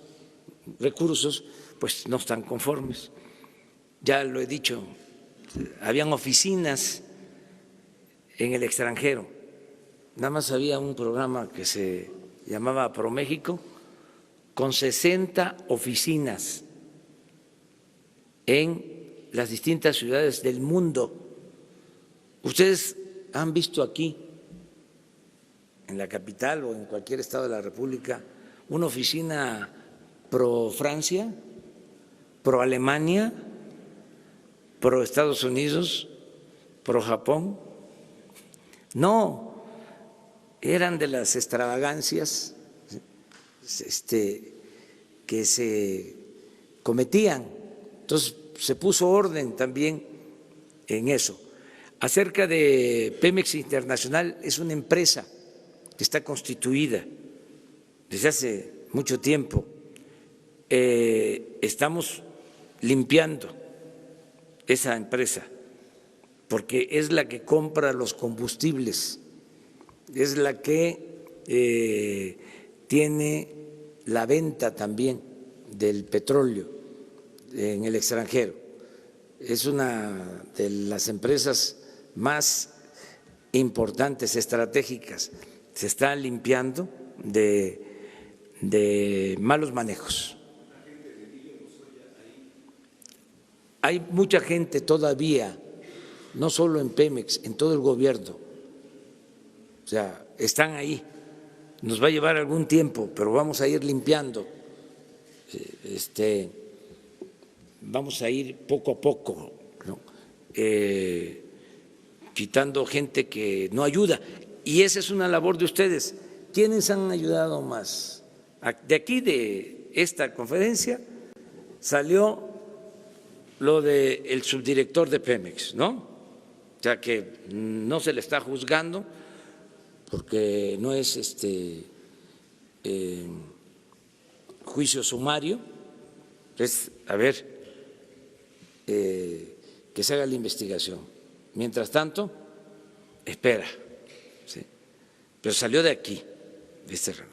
recursos pues no están conformes. Ya lo he dicho, habían oficinas en el extranjero, nada más había un programa que se llamaba ProMéxico con 60 oficinas en las distintas ciudades del mundo. Ustedes han visto aquí, en la capital o en cualquier estado de la República, una oficina pro Francia, pro Alemania, pro Estados Unidos, pro Japón. No, eran de las extravagancias que se cometían. Entonces se puso orden también en eso. Acerca de Pemex Internacional, es una empresa que está constituida desde hace mucho tiempo. Estamos limpiando esa empresa porque es la que compra los combustibles, es la que tiene la venta también del petróleo en el extranjero. Es una de las empresas más importantes, estratégicas. Se está limpiando de malos manejos. Hay mucha gente todavía, no solo en Pemex, en todo el gobierno. O sea, están ahí. Nos va a llevar algún tiempo, pero vamos a ir limpiando. Vamos a ir poco a poco, ¿no? Quitando gente que no ayuda. Y esa es una labor de ustedes. ¿Quiénes han ayudado más? De aquí, de esta conferencia, salió lo del subdirector de Pemex, ¿no? O sea, que no se le está juzgando porque no es juicio sumario, es, a ver, que se haga la investigación. Mientras tanto, espera, ¿sí? Pero salió de aquí, de este rango.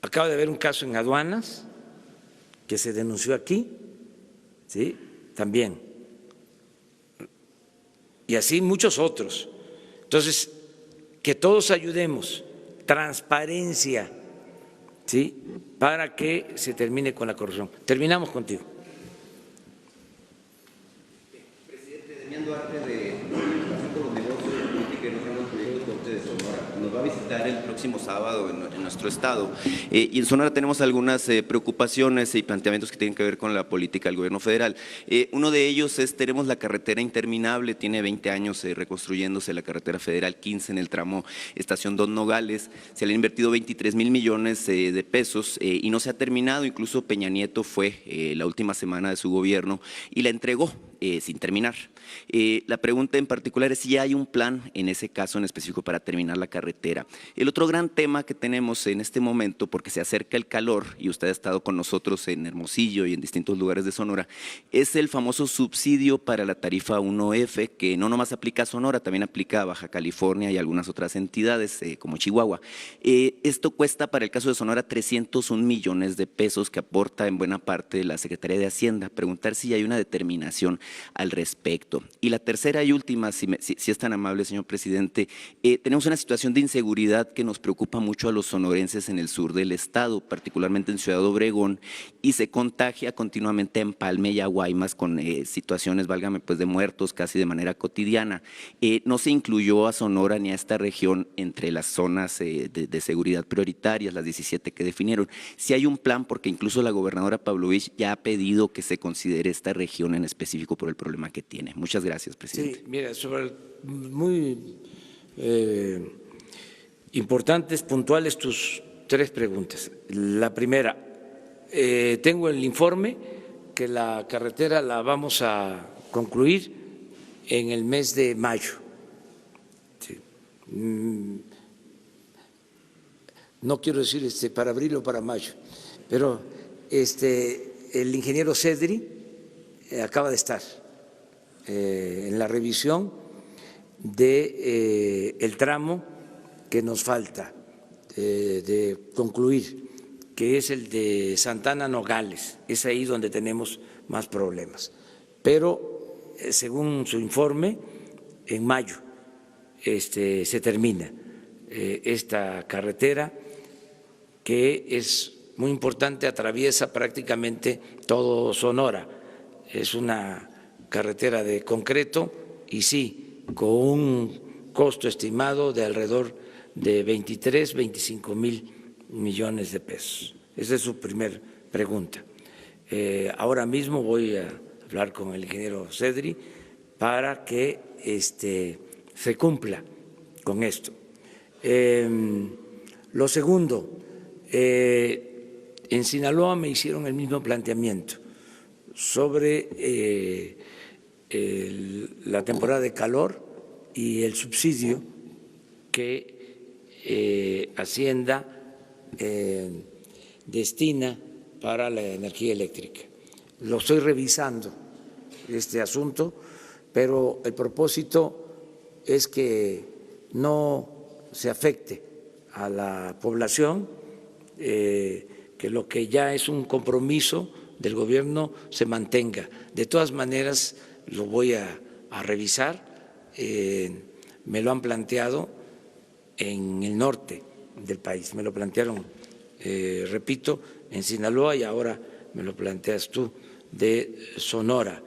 Acaba de haber un caso en aduanas que se denunció aquí, ¿sí? También. Y así muchos otros. Entonces, que todos ayudemos, transparencia, ¿sí? Para que se termine con la corrupción. Terminamos contigo. Presidente, Demián Duarte, de Pasando los Negocios de Política y Nacional Proyecto Corte de Sonora, nos va a visitar el próximo sábado en nuestro estado. Y en Sonora tenemos algunas preocupaciones y planteamientos que tienen que ver con la política del gobierno federal. Uno de ellos es, tenemos la carretera interminable, tiene 20 años reconstruyéndose la carretera federal 15 en el tramo Estación Don Nogales. Se le han invertido 23,000 millones de pesos y no se ha terminado. Incluso Peña Nieto fue la última semana de su gobierno y la entregó sin terminar. La pregunta en particular es si hay un plan en ese caso en específico para terminar la carretera. El otro gran tema que tenemos en este momento, porque se acerca el calor y usted ha estado con nosotros en Hermosillo y en distintos lugares de Sonora, es el famoso subsidio para la tarifa 1F, que no nomás aplica a Sonora, también aplica a Baja California y algunas otras entidades como Chihuahua. Esto cuesta para el caso de Sonora 301 millones de pesos que aporta en buena parte la Secretaría de Hacienda. Preguntar si hay una determinación al respecto. Y la tercera y última, si es tan amable, señor presidente, tenemos una situación de inseguridad que nos preocupa mucho a los sonorenses en el sur del estado, particularmente en Ciudad Obregón, y se contagia continuamente a Empalme y a Guaymas con situaciones, válgame, pues de muertos casi de manera cotidiana. No se incluyó a Sonora ni a esta región entre las zonas de seguridad prioritarias, las 17 que definieron. Si hay un plan, porque incluso la gobernadora Pavlovich ya ha pedido que se considere esta región en específico por el problema que tiene. Muchas gracias, presidente. Sí, mira, muy importantes, puntuales tus tres preguntas. La primera, tengo el informe que la carretera la vamos a concluir en el mes de mayo. Sí. No quiero decir para abril o para mayo, pero el ingeniero Cedri acaba de estar en la revisión de el tramo que nos falta de concluir, que es el de Santana Nogales. Es ahí donde tenemos más problemas. Pero según su informe, en mayo se termina esta carretera, que es muy importante, atraviesa prácticamente todo Sonora. Es una carretera de concreto y sí, con un costo estimado de alrededor de 23, 25 mil millones de pesos. Esa es su primer pregunta. Ahora mismo voy a hablar con el ingeniero Cedri para que se cumpla con esto. Lo segundo, en Sinaloa me hicieron el mismo planteamiento sobre la temporada de calor y el subsidio que Hacienda destina para la energía eléctrica. Lo estoy revisando, este asunto, pero el propósito es que no se afecte a la población, que lo que ya es un compromiso del gobierno se mantenga. De todas maneras, lo voy a revisar, me lo han planteado en el norte del país, me lo plantearon, repito, en Sinaloa y ahora me lo planteas tú de Sonora.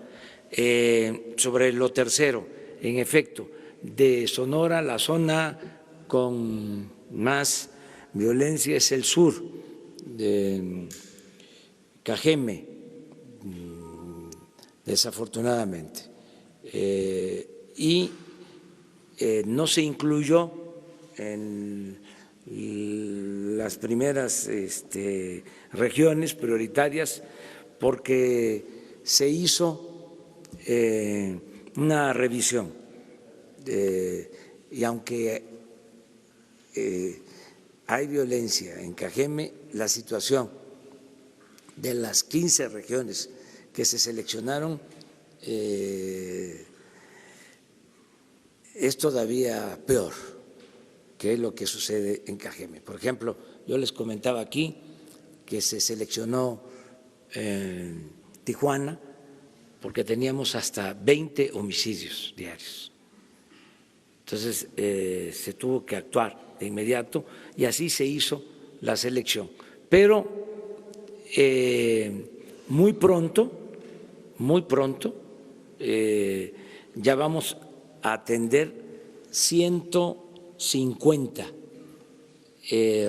Sobre lo tercero, en efecto, de Sonora la zona con más violencia es el sur, de Cajeme, desafortunadamente, y no se incluyó en las primeras regiones prioritarias porque se hizo una revisión y aunque hay violencia en Cajeme, la situación de las 15 regiones que se seleccionaron es todavía peor que lo que sucede en Cajeme. Por ejemplo, yo les comentaba aquí que se seleccionó Tijuana porque teníamos hasta 20 homicidios diarios. Entonces se tuvo que actuar de inmediato y así se hizo la selección. Pero muy pronto ya vamos a atender 150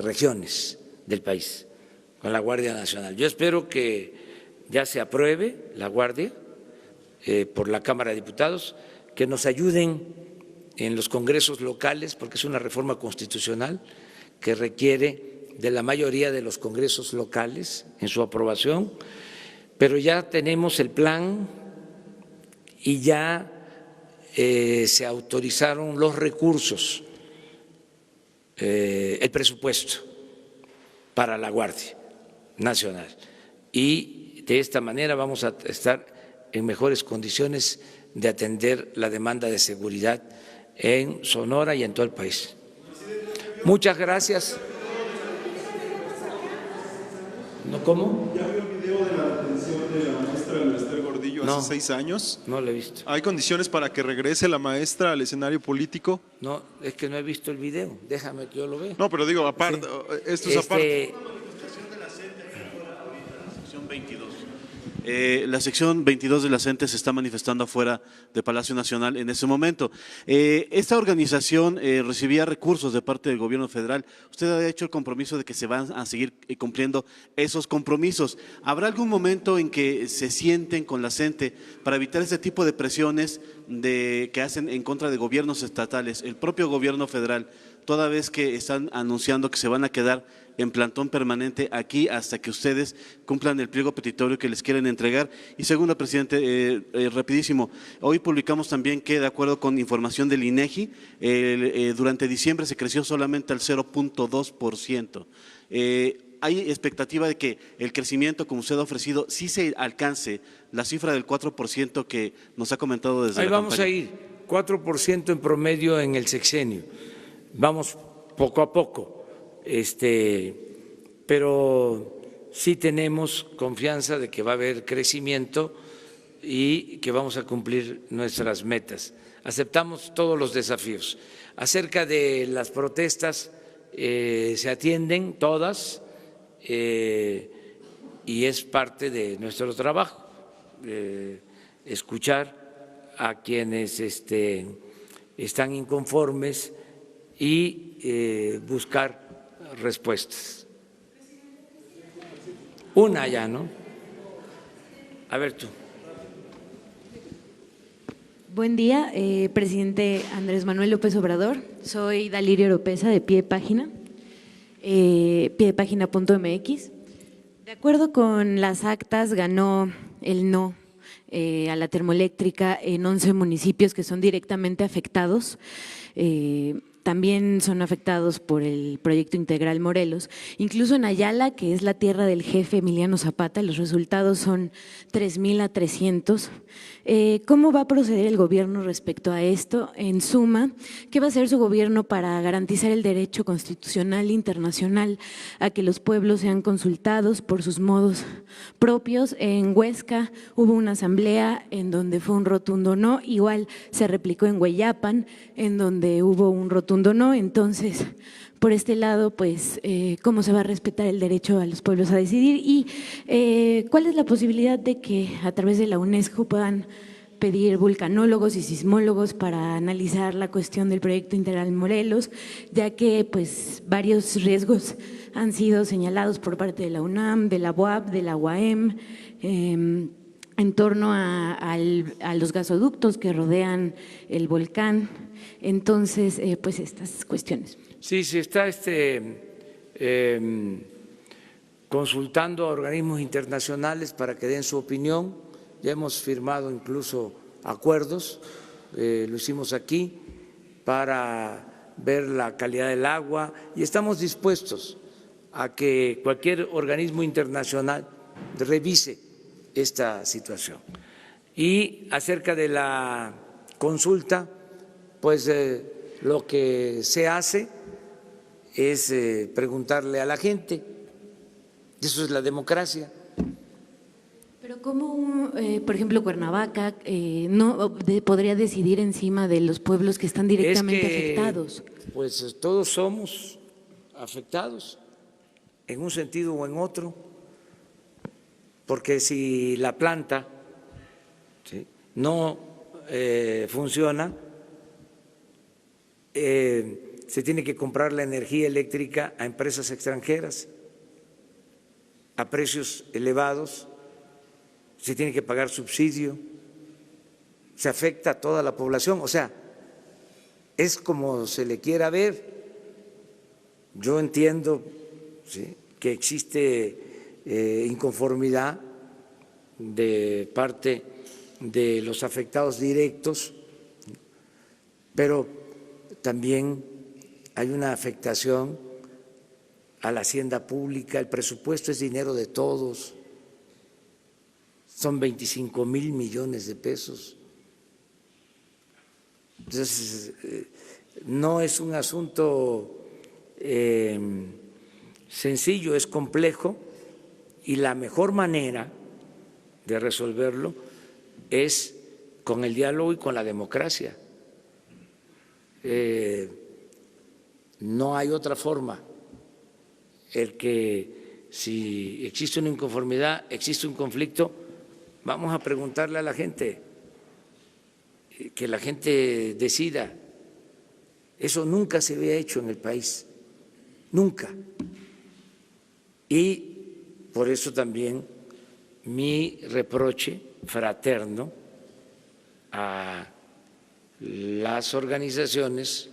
regiones del país con la Guardia Nacional. Yo espero que ya se apruebe la Guardia por la Cámara de Diputados, que nos ayuden en los congresos locales, porque es una reforma constitucional que requiere de la mayoría de los congresos locales en su aprobación, pero ya tenemos el plan y ya se autorizaron los recursos, el presupuesto para la Guardia Nacional. Y de esta manera vamos a estar en mejores condiciones de atender la demanda de seguridad en Sonora y en todo el país. Muchas gracias. ¿No, cómo? ¿Ya vio el video de la detención de la maestra Esther Gordillo hace 6 años? No lo he visto. ¿Hay condiciones para que regrese la maestra al escenario político? No, es que no he visto el video. Déjame que yo lo vea. No, pero digo, aparte, esto es aparte. La sección 22 de la CENTE se está manifestando afuera de Palacio Nacional en ese momento. Esta organización recibía recursos de parte del gobierno federal. Usted ha hecho el compromiso de que se van a seguir cumpliendo esos compromisos. ¿Habrá algún momento en que se sienten con la CENTE para evitar ese tipo de presiones que hacen en contra de gobiernos estatales, el propio gobierno federal, toda vez que están anunciando que se van a quedar en plantón permanente aquí hasta que ustedes cumplan el pliego petitorio que les quieren entregar? Y segundo, presidente, rapidísimo, hoy publicamos también que de acuerdo con información del INEGI, durante diciembre se creció solamente al 0.2%. ¿Hay expectativa de que el crecimiento, como usted ha ofrecido, sí se alcance la cifra del 4% que nos ha comentado desde la campaña? Ahí vamos a ir 4% en promedio en el sexenio. Vamos poco a poco, pero sí tenemos confianza de que va a haber crecimiento y que vamos a cumplir nuestras metas. Aceptamos todos los desafíos. Acerca de las protestas, se atienden todas y es parte de nuestro trabajo escuchar a quienes están inconformes y buscar respuestas. Una ya, ¿no? A ver tú. Buen día, presidente Andrés Manuel López Obrador. Soy Dalirio Oropesa de Pie de Página, piedepagina.mx. De acuerdo con las actas, ganó el no a la termoeléctrica en 11 municipios que son directamente afectados. También son afectados por el proyecto integral Morelos. Incluso en Ayala, que es la tierra del jefe Emiliano Zapata, los resultados son 3,000 a 300. ¿Cómo va a proceder el gobierno respecto a esto? En suma, ¿qué va a hacer su gobierno para garantizar el derecho constitucional internacional a que los pueblos sean consultados por sus modos propios? En Huesca hubo una asamblea en donde fue un rotundo no, igual se replicó en Hueyapan, en donde hubo un rotundo no. Entonces, por este lado, pues, ¿cómo se va a respetar el derecho a los pueblos a decidir? Y ¿cuál es la posibilidad de que a través de la UNESCO puedan pedir vulcanólogos y sismólogos para analizar la cuestión del proyecto integral Morelos, ya que pues varios riesgos han sido señalados por parte de la UNAM, de la UAP, de la UAM, en torno a los gasoductos que rodean el volcán? Entonces, pues estas cuestiones. Sí, se está consultando a organismos internacionales para que den su opinión. Ya hemos firmado incluso acuerdos, lo hicimos aquí, para ver la calidad del agua y estamos dispuestos a que cualquier organismo internacional revise esta situación. Y acerca de la consulta, pues lo que se hace es preguntarle a la gente, eso es la democracia. Pero ¿cómo, por ejemplo, Cuernavaca no podría decidir encima de los pueblos que están directamente afectados? Pues todos somos afectados en un sentido o en otro, porque si la planta no funciona, se tiene que comprar la energía eléctrica a empresas extranjeras a precios elevados, se tiene que pagar subsidio, se afecta a toda la población, o sea, es como se le quiera ver. Yo entiendo que existe inconformidad de parte de los afectados directos, pero también hay una afectación a la hacienda pública. El presupuesto es dinero de todos, son 25,000 millones de pesos. Entonces, no es un asunto sencillo, es complejo y la mejor manera de resolverlo es con el diálogo y con la democracia. No hay otra forma. El que si existe una inconformidad, existe un conflicto, vamos a preguntarle a la gente, que la gente decida. Eso nunca se había hecho en el país, nunca. Y por eso también mi reproche fraterno a las organizaciones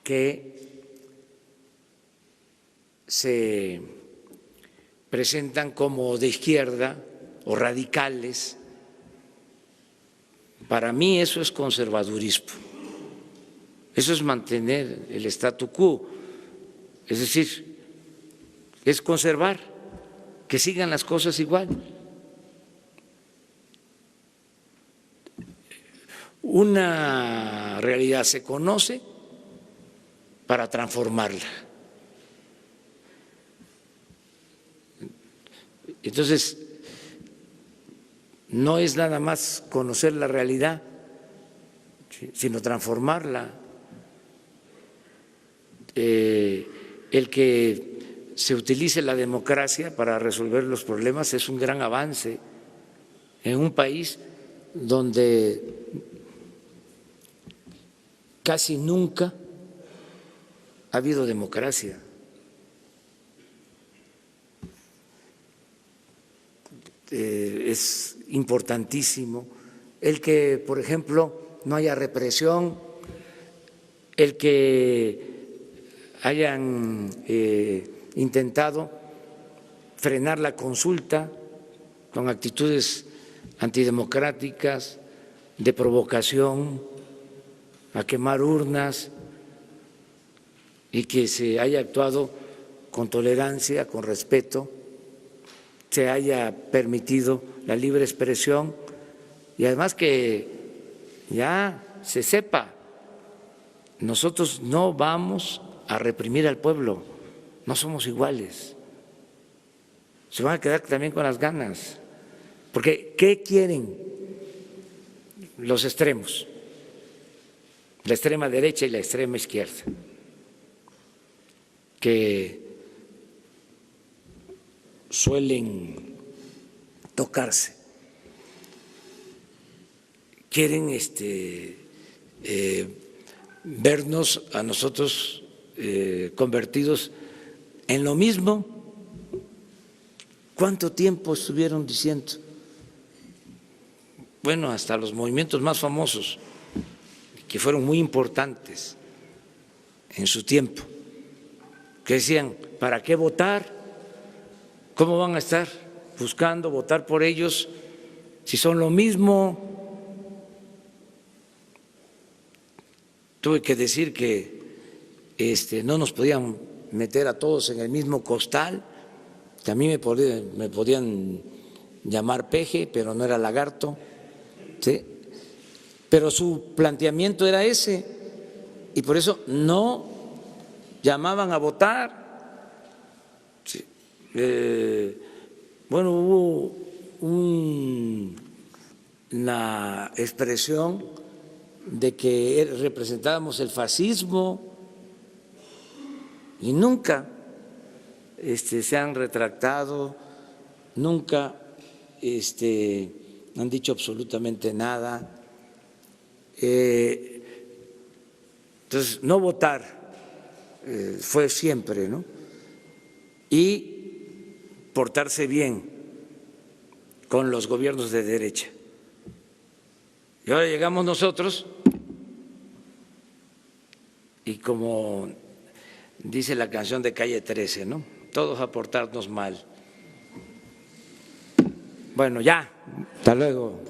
que se presentan como de izquierda o radicales. Para mí eso es conservadurismo, eso es mantener el statu quo, es decir, es conservar, que sigan las cosas igual. una realidad se conoce para transformarla. Entonces, no es nada más conocer la realidad, sino transformarla. El que se utilice la democracia para resolver los problemas es un gran avance en un país donde casi nunca ha habido democracia. Es importantísimo el que, por ejemplo, no haya represión, el que hayan intentado frenar la consulta con actitudes antidemocráticas, de provocación, a quemar urnas, y que se haya actuado con tolerancia, con respeto, se haya permitido la libre expresión y además que ya se sepa, nosotros no vamos a reprimir al pueblo, no somos iguales, se van a quedar también con las ganas, porque ¿qué quieren los extremos? La extrema derecha y la extrema izquierda, que suelen tocarse, quieren vernos a nosotros convertidos en lo mismo. ¿Cuánto tiempo estuvieron diciendo? Bueno, hasta los movimientos más famosos, que fueron muy importantes en su tiempo, que decían, ¿para qué votar? ¿Cómo van a estar buscando votar por ellos si son lo mismo? Tuve que decir que no nos podían meter a todos en el mismo costal, que a mí me podían llamar peje, pero no era lagarto, ¿sí? Pero su planteamiento era ese, y por eso no llamaban a votar. Sí. Bueno, hubo una expresión de que representábamos el fascismo y nunca se han retractado, nunca han dicho absolutamente nada. Entonces, no votar fue siempre, ¿no? Y portarse bien con los gobiernos de derecha. Y ahora llegamos nosotros y como dice la canción de Calle 13, ¿no? Todos a portarnos mal. Bueno, ya, hasta luego.